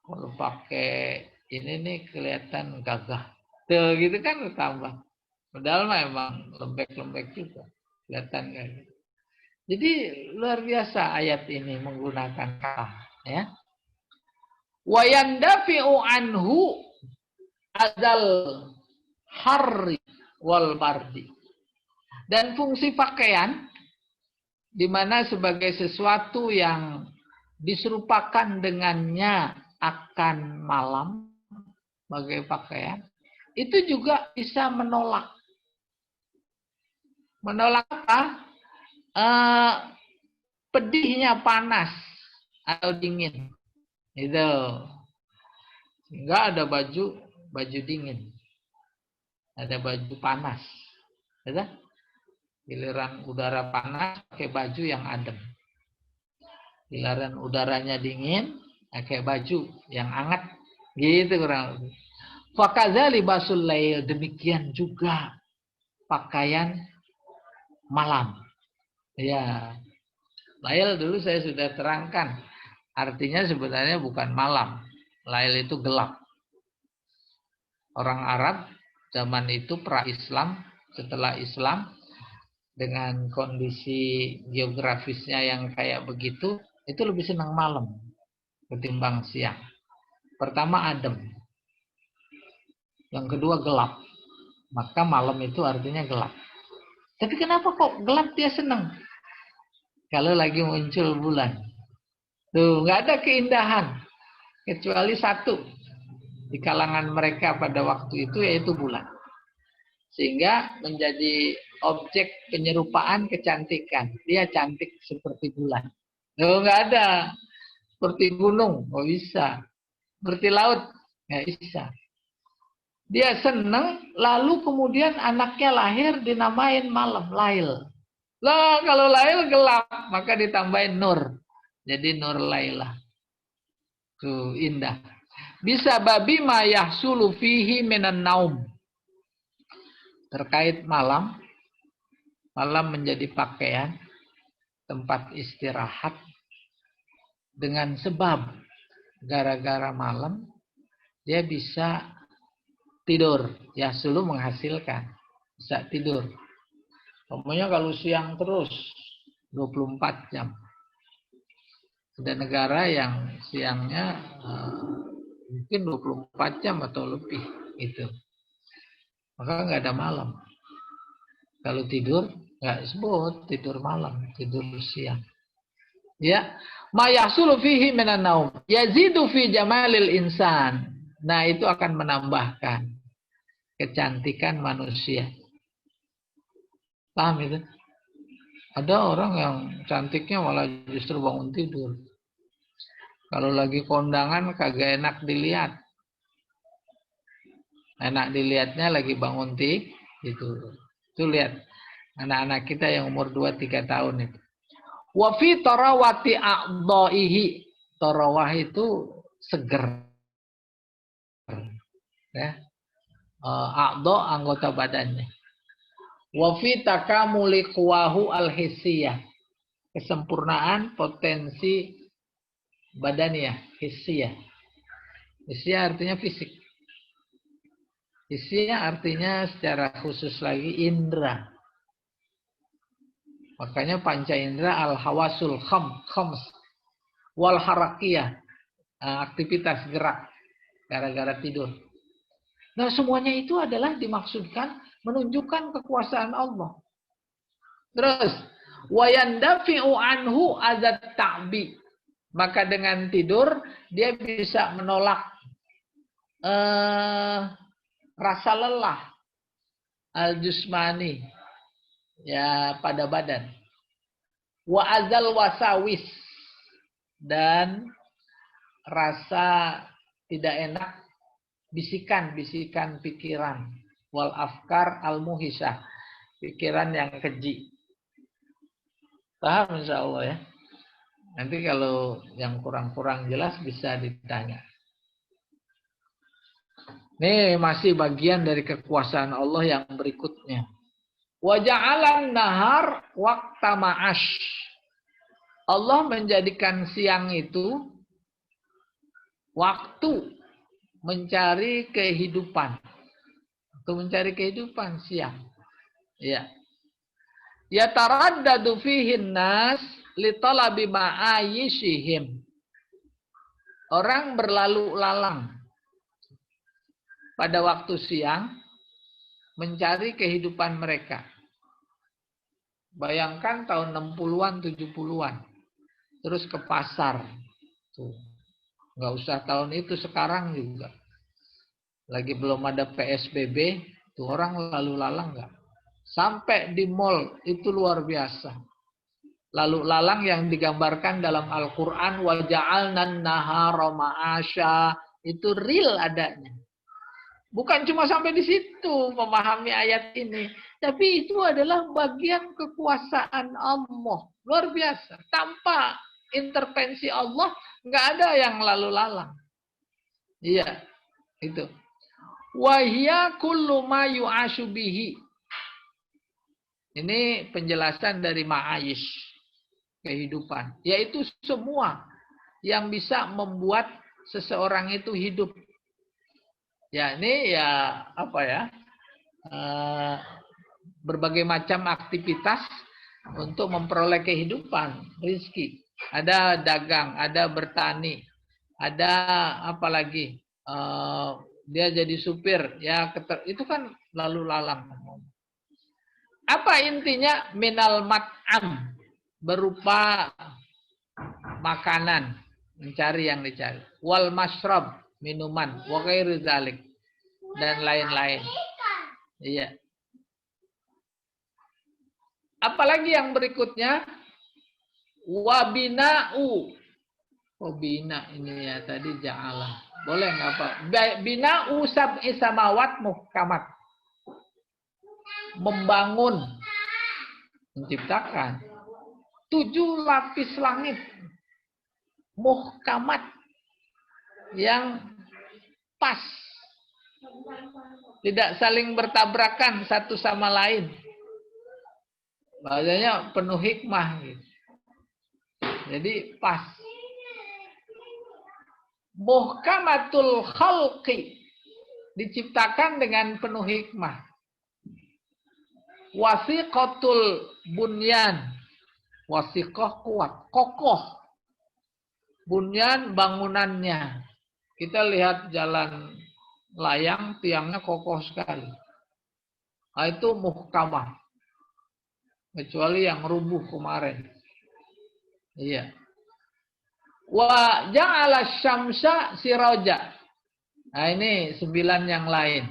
Speaker 1: kalau pakai ini nih kelihatan gagah. Tuh gitu kan tambah. Padahal mah emang lembek-lembek juga. Kelihatan kayak gitu. Jadi luar biasa ayat ini menggunakan kata. Ya. Wa yandafi'u anhu azal harri wal bardi. Dan fungsi pakaian di mana sebagai sesuatu yang diserupakan dengannya akan malam sebagai pakaian, itu juga bisa menolak. Menolak apa? Pedihnya panas atau dingin. Itu. Sehingga ada baju dingin. Ada baju panas. Ada? Giliran udara panas pakai baju yang adem. Giliran udaranya dingin pakai baju yang hangat. Gitu kurang lebih. Fakadza libasul lail, demikian juga pakaian malam. Ya. Lail dulu saya sudah terangkan. Artinya sebenarnya bukan malam. Lail itu gelap. Orang Arab zaman itu pra-Islam, setelah Islam dengan kondisi geografisnya yang kayak begitu, itu lebih senang malam ketimbang siang. Pertama adem. Yang kedua gelap. Maka malam itu artinya gelap. Tapi kenapa kok gelap dia senang? Kalau lagi muncul bulan. Tuh, nggak ada keindahan. Kecuali satu. Di kalangan mereka pada waktu itu yaitu bulan. Sehingga menjadi objek penyerupaan kecantikan. Dia cantik seperti bulan. Tuh, nggak ada. Seperti gunung, nggak bisa. Seperti laut, nggak bisa. Dia senang, lalu kemudian anaknya lahir dinamain malam, Lail. Lah kalau Lail gelap, maka ditambahin Nur. Jadi Nur Lailah. Tuh, indah. Bisa babi ma yahsulu fihi minan naum. Terkait malam, malam menjadi pakaian, tempat istirahat, dengan sebab gara-gara malam dia bisa tidur. Yahsulu menghasilkan, bisa tidur. Pokoknya kalau siang terus 24 jam. Ada negara yang siangnya mungkin 24 jam atau lebih itu. Maka nggak ada malam. Kalau tidur nggak disebut tidur malam, tidur siang. Ya, ma yahsulu fihi minan naum yazidu fi jamalil insan. Nah, itu akan menambahkan kecantikan manusia. Paham itu? Ada orang yang cantiknya malah justru bangun tidur. Kalau lagi kondangan kagak enak dilihat. Enak dilihatnya lagi bangun tidur. Itu lihat anak-anak kita yang umur 2-3 tahun itu. Wa fi tarawati a'dha'ihi. Tarawah itu seger. Ya. A'dha anggota badannya. Wa fi takamuli quwahu al-hissiyah. Kesempurnaan potensi badaniyah, hissiyah. Hissiyah artinya fisik. Hissiyah artinya secara khusus lagi indra. Makanya panca indera al-hawasul khams wal harakiyah, aktivitas gerak gara-gara tidur. Nah, semuanya itu adalah dimaksudkan menunjukkan kekuasaan Allah. Terus wayandafi'u anhu azat ta'bi. Maka dengan tidur dia bisa menolak rasa lelah al-jusmani, ya, pada badan. Wa azal wasawis, dan rasa tidak enak bisikan-bisikan pikiran. Wal afkar al-muhisah, pikiran yang keji. Paham insyaallah ya. Nanti kalau yang kurang-kurang jelas bisa ditanya. Ini masih bagian dari kekuasaan Allah yang berikutnya. Wa ja'alan nahar waqta ma'ash. Allah menjadikan siang itu waktu mencari kehidupan. Waktu mencari kehidupan siang. Ya. Yataraddadu fihin nas li talabi ma'ayishihim. Orang berlalu lalang pada waktu siang mencari kehidupan mereka. Bayangkan tahun 60-an, 70-an. Terus ke pasar. Tuh. Nggak usah tahun itu, sekarang juga. Lagi belum ada PSBB, tuh orang lalu lalang nggak? Sampai di mall, itu luar biasa. Lalu lalang yang digambarkan dalam Al-Quran, wa ja'alnan nahara ma'asya, itu real adanya. Bukan cuma sampai di situ memahami ayat ini, tapi itu adalah bagian kekuasaan Allah. Luar biasa. Tanpa intervensi Allah, nggak ada yang lalu lalang. Iya, itu. Wahya kullu ma yu'ashu bihi. Ini penjelasan dari ma'ayish, kehidupan. Yaitu semua yang bisa membuat seseorang itu hidup. Ya, ini ya apa ya? Berbagai macam aktivitas untuk memperoleh kehidupan, rezeki. Ada dagang, ada bertani, ada apa lagi? Dia jadi supir, ya itu kan lalu lalang. Apa intinya? Minal mat'am, berupa makanan, mencari yang dicari. Wal mashrab, minuman, wa ghairu dzalik, dan lain-lain. Iya. Apalagi yang berikutnya? Wabina'u. Oh, bina ini ya tadi ja'alah. Boleh nggak Pak? Bina'u sab'i samawat muhkamat. Membangun, menciptakan 7 lapis langit muhkamat, yang pas. Tidak saling bertabrakan satu sama lain. Bahasanya penuh hikmah gitu. Jadi pas. Muhkamatul khalqi, diciptakan dengan penuh hikmah. Wasiqatul bunyan, wasiqah kuat, kokoh. Bunyan bangunannya. Kita lihat jalan layang, tiangnya kokoh sekali. Nah, itu muhkamah. Kecuali yang rubuh kemarin. Iya. Wa ja'ala syamsa siraja. Nah, ini 9 yang lain.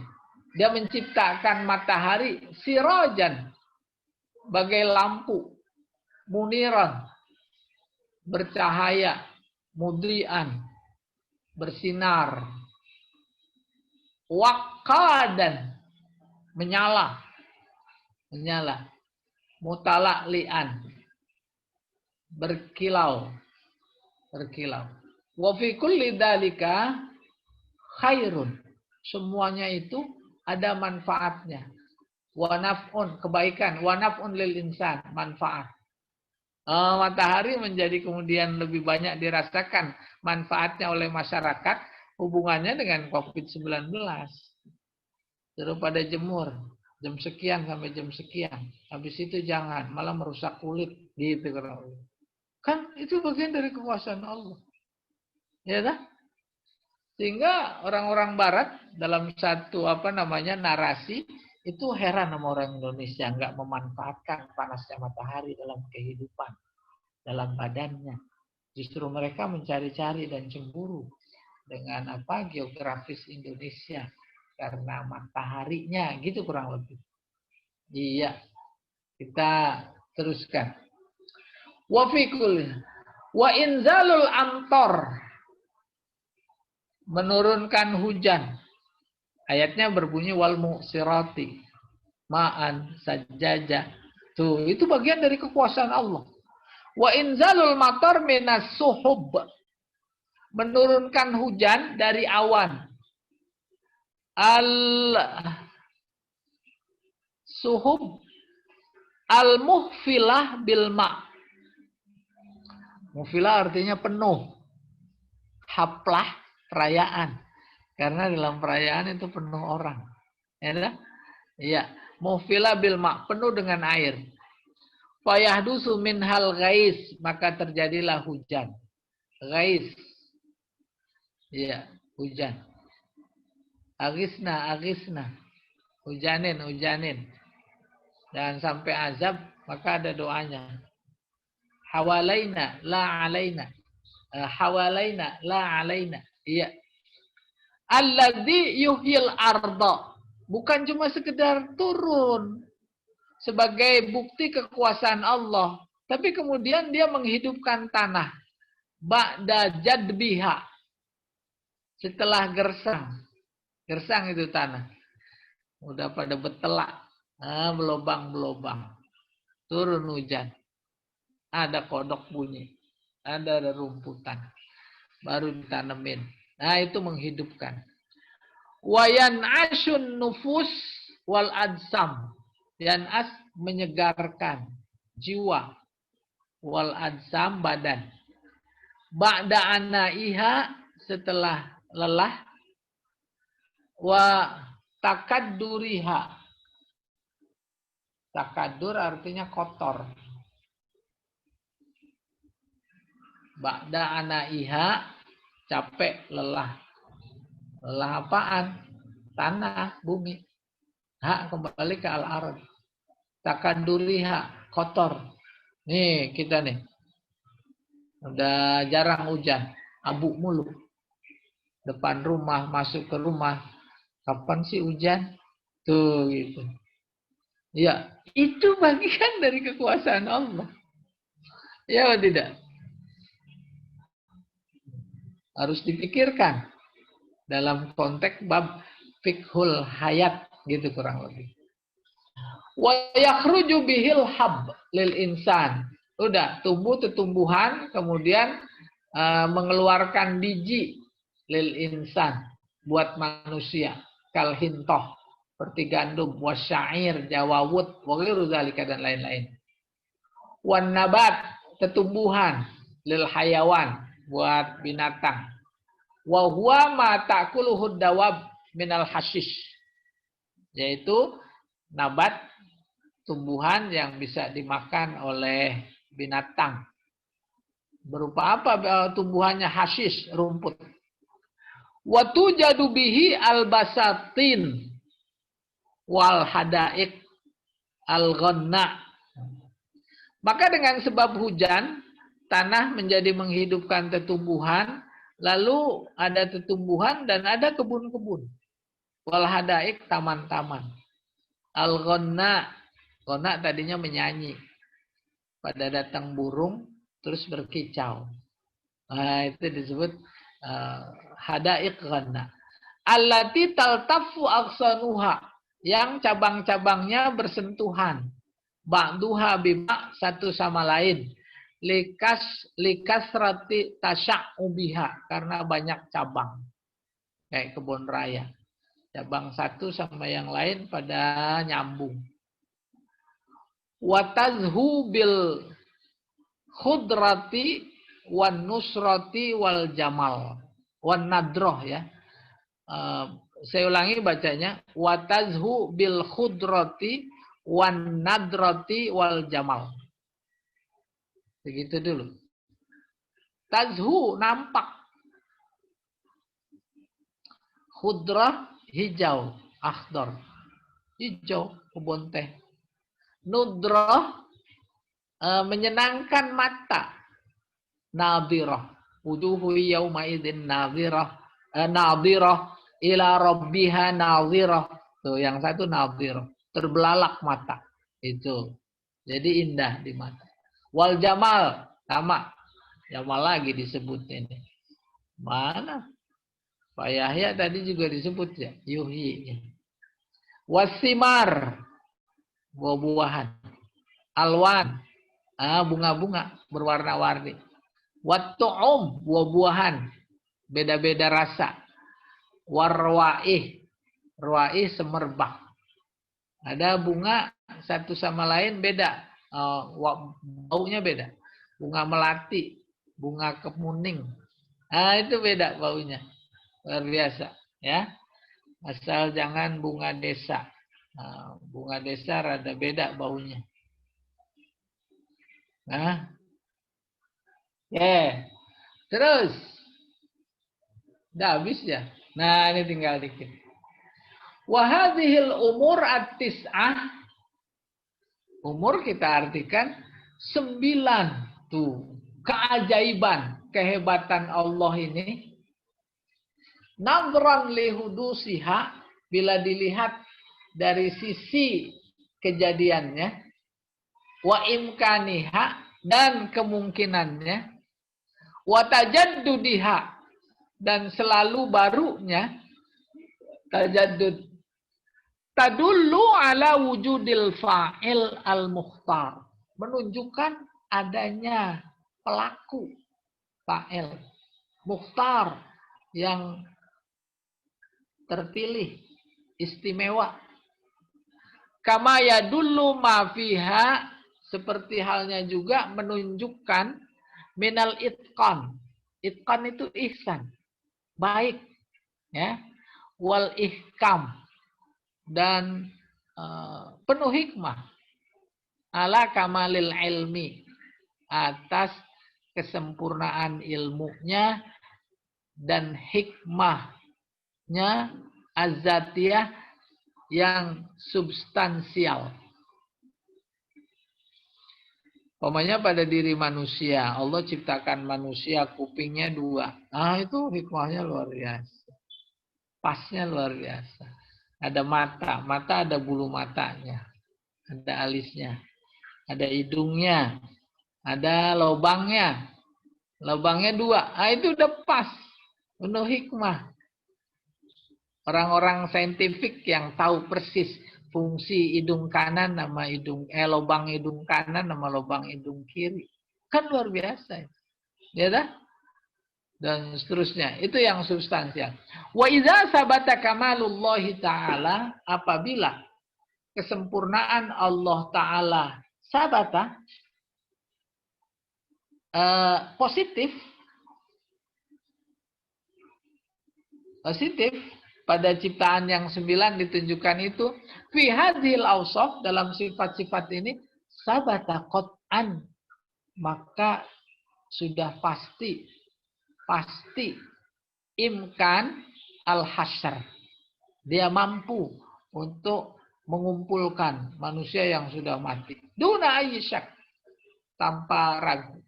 Speaker 1: Dia menciptakan matahari sirajan, bagai lampu, muniran, bercahaya, mudri'an, bersinar. Waqadan, menyala. Menyala. Mutala'li'an, berkilau. Berkilau. Wa fi kulli dzalika khairun. Semuanya itu ada manfaatnya. Wa naf'un, kebaikan. Wa naf'un lil insan, manfaat. Matahari menjadi kemudian lebih banyak dirasakan manfaatnya oleh masyarakat, hubungannya dengan COVID-19. Suruh pada jemur jam sekian sampai jam sekian. Habis itu jangan, malah merusak kulit gitu kan. Itu bagian dari kekuasaan Allah. Ya kan? Sehingga orang-orang barat dalam satu narasi itu heran sama orang Indonesia nggak memanfaatkan panasnya matahari dalam kehidupan, dalam badannya. Justru mereka mencari-cari dan cemburu dengan geografis Indonesia karena mataharinya, gitu kurang lebih. Iya, kita teruskan. Wa fikul wa inzalul amtor, menurunkan hujan. Ayatnya berbunyi wal mu'sirati ma'an sajjaja. Tuh, itu bagian dari kekuasaan Allah. Wa inzalul matar minas suhub, menurunkan hujan dari awan. Al suhub al muhfilah bil ma'. Muhfilah artinya penuh. Haplah, perayaan. Karena dalam perayaan itu penuh orang. Ya, iya. Muhfilah bil ma', penuh dengan air. Fayahdusu minhal ghais, maka terjadilah hujan. Ghais. Iya, hujan. Agisna, agisna. Hujanin, hujanin. Dan sampai azab, maka ada doanya. Hawalaina, la alaina. Hawalaina, la alaina. Iya. Alladzi yuhyil arda. Bukan cuma sekedar turun sebagai bukti kekuasaan Allah, tapi kemudian dia menghidupkan tanah. Ba'da jadbiha. Setelah gersang. Gersang itu tanah. Udah pada betelak. Belobang-belobang. Turun hujan. Ada kodok bunyi. Ada rumputan. Baru ditanemin. Nah, itu menghidupkan. Wayan asyun nufus wal adsam. Yanas menyegarkan jiwa. Wal adsam badan. Ba'da anaiha, setelah lelah. Wa takadduriha. Takadur artinya kotor. Ba'da anaiha, capek, lelah. Lelah apaan? Tanah, bumi. Kembali ke al-ard. Takaduriha, kotor. Nih, kita nih. Udah jarang hujan. Abu mulu. Depan rumah, masuk ke rumah. Kapan sih hujan? Tuh, gitu. Ya, itu bagian dari kekuasaan Allah. Ya, tidak? Harus dipikirkan dalam konteks bab fiqhul hayat, gitu kurang lebih. Wa yakhruju bihil hab lil insan. Udah tumbuh tumbuhan, kemudian mengeluarkan biji lil insan, buat manusia, kal hintoh, seperti gandum, wasyair, jawawut, wa ghairu zalika dan lain-lain. Wan nabat, tumbuhan, lil hayawan, buat binatang. Wa huwa ma ta'kuluhu dawab minal hasyish, yaitu nabat, tumbuhan yang bisa dimakan oleh binatang. Berupa apa tumbuhannya? Hasyish, rumput. Wa tujadu bihi albasatin wal hadaik al-ghanna. Maka dengan sebab hujan, tanah menjadi menghidupkan tumbuhan, lalu ada tumbuhan dan ada kebun-kebun. Wal hadaik, taman-taman. Al-ghanna, ghanna tadinya menyanyi. Pada datang burung, terus berkicau. Nah, itu disebut hadaik ghanna. Allati taltafu aksanuha, yang cabang-cabangnya bersentuhan. Ba'duha bima, satu sama lain. Likas rati tasya'ubiha, karena banyak cabang. Kayak kebun raya. Cabang satu sama yang lain pada nyambung. Watazhu bil khudrati wan nusrati wal jamal. Wan nadroh ya. Saya ulangi bacanya. Watazhu bil khudrati wan nadrati wal jamal. Begitu dulu. Tazhu, nampak. Khudrah, hijau, akhdar. Hijau, kebun teh. Nudrah, menyenangkan mata. Nadirah. Wujuhu yawma idzin nadirah. Nadirah ila rabbiha nadirah. Tuh, yang satu nadirah. Terbelalak mata. Itu. Jadi indah di mata. Wal jamal, sama. Jamal lagi disebut ini. Mana? Pak Yahya tadi juga disebut ya. Yuhi. Wasimar, buah-buahan. Alwan, bunga-bunga berwarna-warni. Wattu'um, buah-buahan. Beda-beda rasa. Warwaih, ruwaih semerbak. Ada bunga satu sama lain beda. Baunya beda. Bunga melati, bunga kemuning. Itu beda baunya. Luar biasa, ya. Asal jangan bunga desa. Bunga desa rada beda baunya. Terus. Udah habis ya? Nah, ini tinggal dikit. Wa hadhil umur at-tis'ah. Umur kita artikan 9 tuh. Keajaiban, kehebatan Allah ini. Nadran lihudusiha, bila dilihat dari sisi kejadiannya, wa imkaniha, dan kemungkinannya, wa tajaddudiha, dan selalu barunya, tajaddud, tadullu ala wujudil fa'il al-mukhtar, menunjukkan adanya pelaku fa'il mukhtar yang terpilih, istimewa. Kama yadullu ma fiha, seperti halnya juga menunjukkan minal itqan. Itqan itu ihsan, baik, ya. Wal ihkam, dan penuh hikmah. Ala kamalil ilmi, atas kesempurnaan ilmunya dan hikmahnya azatiyah yang substansial. Pokoknya pada diri manusia, Allah ciptakan manusia kupingnya 2. Itu hikmahnya luar biasa. Pasnya luar biasa. Ada mata, mata ada bulu matanya. Ada alisnya. Ada hidungnya. Ada lubangnya. Lubangnya 2. Itu udah pas. Penuh hikmah. Orang-orang saintifik yang tahu persis fungsi hidung kanan sama lubang hidung kanan sama lubang hidung kiri. Kan luar biasa. Ya dah? dan seterusnya. Itu yang substansial. Wa idza sabata kamalullahi ta'ala, apabila kesempurnaan Allah Ta'ala sabata, positif pada ciptaan yang 9 ditunjukkan itu fi hadhil awsaf, dalam sifat-sifat ini sabata qat'an, maka sudah pasti imkan al-hasyr, dia mampu untuk mengumpulkan manusia yang sudah mati duna ayyisyak, tanpa ragu.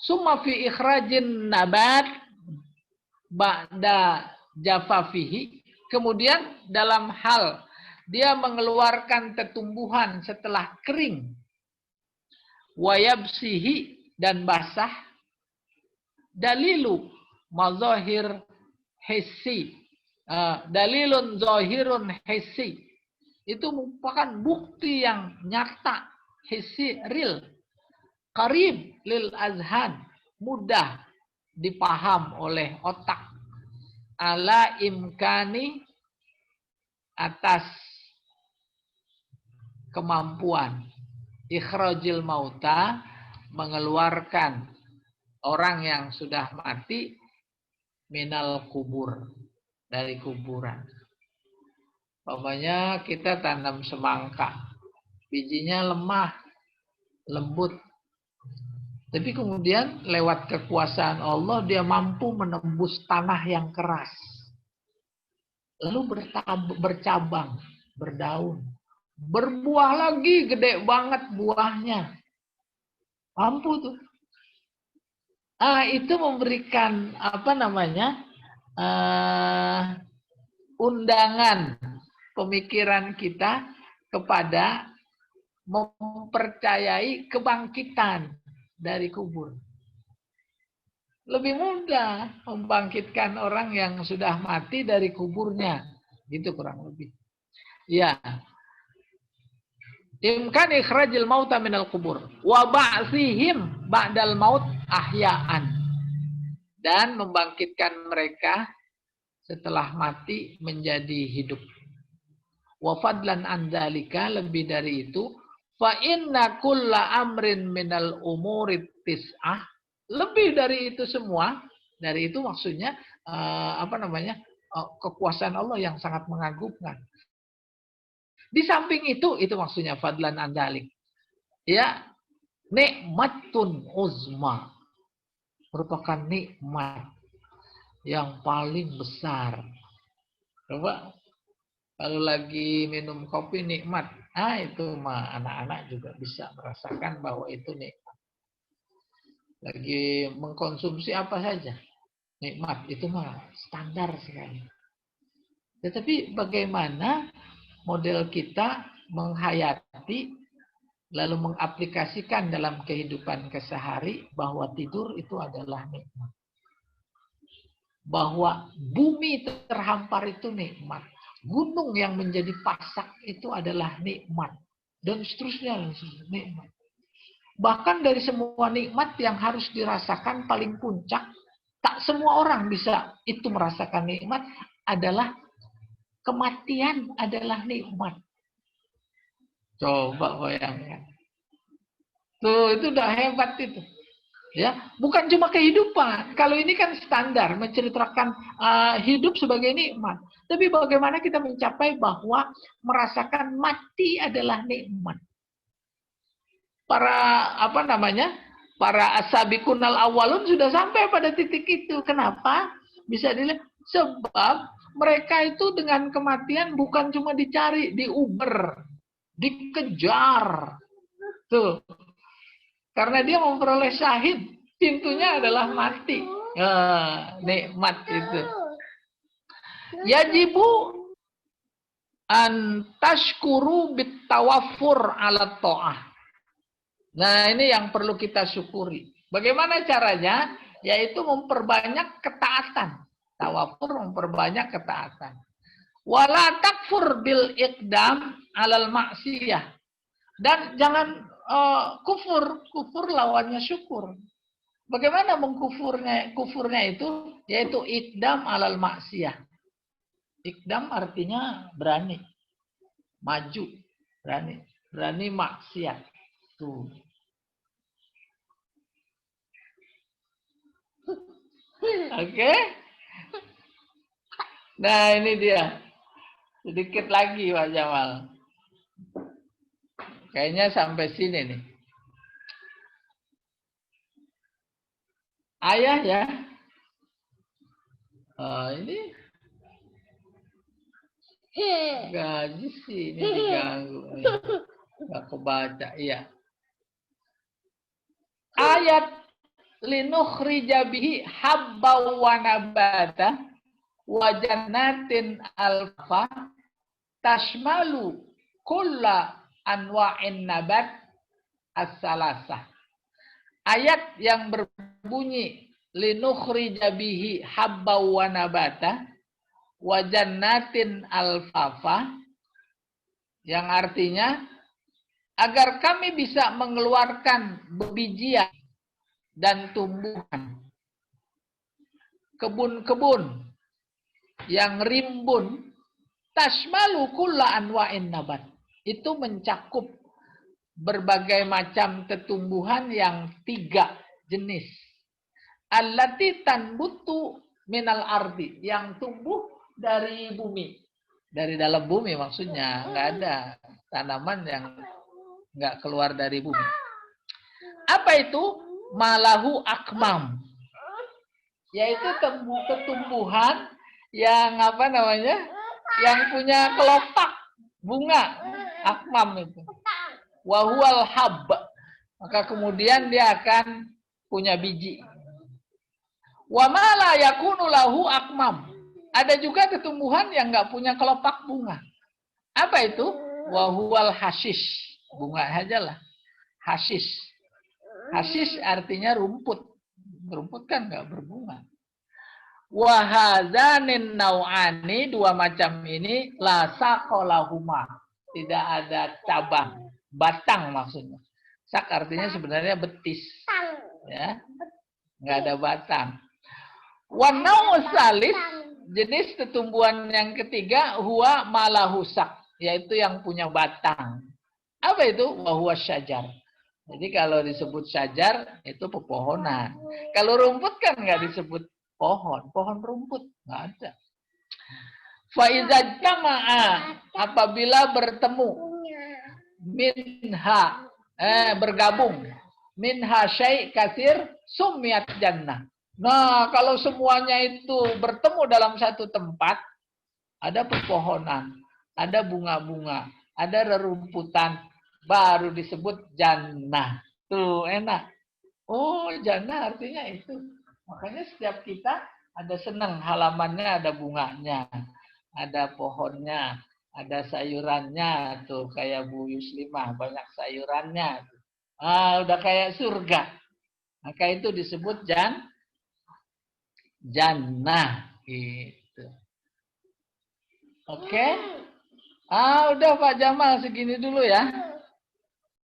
Speaker 1: Summa fi ikhrajin nabat ba'da jafafihi, kemudian dalam hal dia mengeluarkan tumbuhan setelah kering, wayabsihi, dan basah, dalilu mazahir hissi, dalilun zahirun hissi, itu merupakan bukti yang nyata, hissi, real, qarib lil azhan, mudah dipaham oleh otak, ala imkani, atas kemampuan, ikhrajil mauta, mengeluarkan orang yang sudah mati, minal kubur, dari kuburan. Umpamanya kita tanam semangka, bijinya lemah, lembut, tapi kemudian lewat kekuasaan Allah dia mampu menembus tanah yang keras, lalu bercabang, berdaun, berbuah lagi, gede banget buahnya, mampu tuh. Itu memberikan undangan pemikiran kita kepada mempercayai kebangkitan dari kubur. Lebih mudah membangkitkan orang yang sudah mati dari kuburnya, gitu kurang lebih. Ya. Imkan ikhrajil mauta minal kubur wa ba'sihim ba'dal maut ahya'an, dan membangkitkan mereka setelah mati menjadi hidup. Wa fadlan an dzalika, lebih dari itu, fa inna kulla amrin minal umurit tis'ah, lebih dari itu semua, dari itu maksudnya kekuasaan Allah yang sangat mengagumkan. Di samping itu maksudnya fadlan an dzalik. Ya, nikmatun uzma, merupakan nikmat yang paling besar. Coba kalau lagi minum kopi nikmat, itu mah anak-anak juga bisa merasakan bahwa itu nikmat. Lagi mengkonsumsi apa saja, nikmat, itu mah standar sekali. Tetapi bagaimana model kita menghayati lalu mengaplikasikan dalam kehidupan kesehari bahwa tidur itu adalah nikmat, bahwa bumi terhampar itu nikmat, gunung yang menjadi pasak itu adalah nikmat, dan seterusnya nikmat. Bahkan dari semua nikmat yang harus dirasakan paling puncak, tak semua orang bisa itu merasakan nikmat, adalah kematian adalah nikmat. Coba bayangkan. Tuh, itu udah hebat itu. Ya, bukan cuma kehidupan. Kalau ini kan standar menceritakan hidup sebagai nikmat. Tapi bagaimana kita mencapai bahwa merasakan mati adalah nikmat? Para as-sabiqunal awwalun sudah sampai pada titik itu. Kenapa? Bisa dilihat sebab mereka itu dengan kematian bukan cuma dicari, diuber, dikejar. Tuh. Karena dia memperoleh syahid, pintunya adalah mati. Nikmat itu. Yajibu an tashkuru bitawaffur ala ta'ah. Nah, ini yang perlu kita syukuri. Bagaimana caranya? Yaitu memperbanyak ketaatan. Tawafur, memperbanyak ketaatan. Wala takfur bil iqdam alal maksiyah. Dan jangan kufur lawannya syukur. Bagaimana kufurnya itu? Yaitu ikdam alal maksiyah. Ikdam artinya berani, maju, berani maksiat. Tuh. Oke. Nah, ini dia. Sedikit lagi Pak Jamal. Kayaknya sampai sini nih. Ayah ya. Ini gaji sih ini diganggu nih. Gak kebaca. Iya. Ayat linukhrija bihi habba wa nabata wa jannatin alfa tashmalu kulla anwa'in nabat as-salasah. Ayat yang berbunyi linukhrija bihi habba wa nabata wa jannatin alfafa, yang artinya agar kami bisa mengeluarkan bebijian dan tumbuhan, kebun-kebun yang rimbun, tashmalu kulla anwa'in nabat, itu mencakup berbagai macam tumbuhan yang 3 jenis. Allati tanbutu minal ardi, yang tumbuh dari bumi. Dari dalam bumi maksudnya, nggak ada tanaman yang nggak keluar dari bumi. Apa itu? Malahu akmam. Yaitu tumbuhan yang apa namanya? Yang punya kelopak bunga, akmam itu. Wahual hab, maka kemudian dia akan punya biji. Wa ma la yakunu lahu akmam, ada juga tumbuhan yang nggak punya kelopak bunga. Apa itu? Wahual hashish, bunga aja lah. Hashish, hashish artinya rumput. Rumput kan nggak berbunga. Wahadanin nau'ani, 2 macam ini la saqalahuma, tidak ada cabang. Batang maksudnya. Sak artinya sebenarnya betis. Ya. Nggak ada batang. Wanau salis, jenis tumbuhan yang ketiga, huwa malahusak, yaitu yang punya batang. Apa itu? Wahuwa syajar. Jadi kalau disebut syajar, itu pepohonan. Kalau rumput kan nggak disebut pohon. Pohon rumput. Nggak ada. Faizat jama'a, apabila bertemu, minha bergabung, minha syai' katsir sumiyat jannah. Nah, kalau semuanya itu bertemu dalam satu tempat, ada pepohonan, ada bunga-bunga, ada rerumputan, baru disebut jannah. Tuh enak. Oh, jannah artinya itu. Makanya setiap kita ada senang, halamannya ada bunganya, ada pohonnya, ada sayurannya, tuh kayak Bu Yuslimah, banyak sayurannya. Udah kayak surga. Maka itu disebut jannah gitu. Oke? Udah Pak Jamal, segini dulu ya.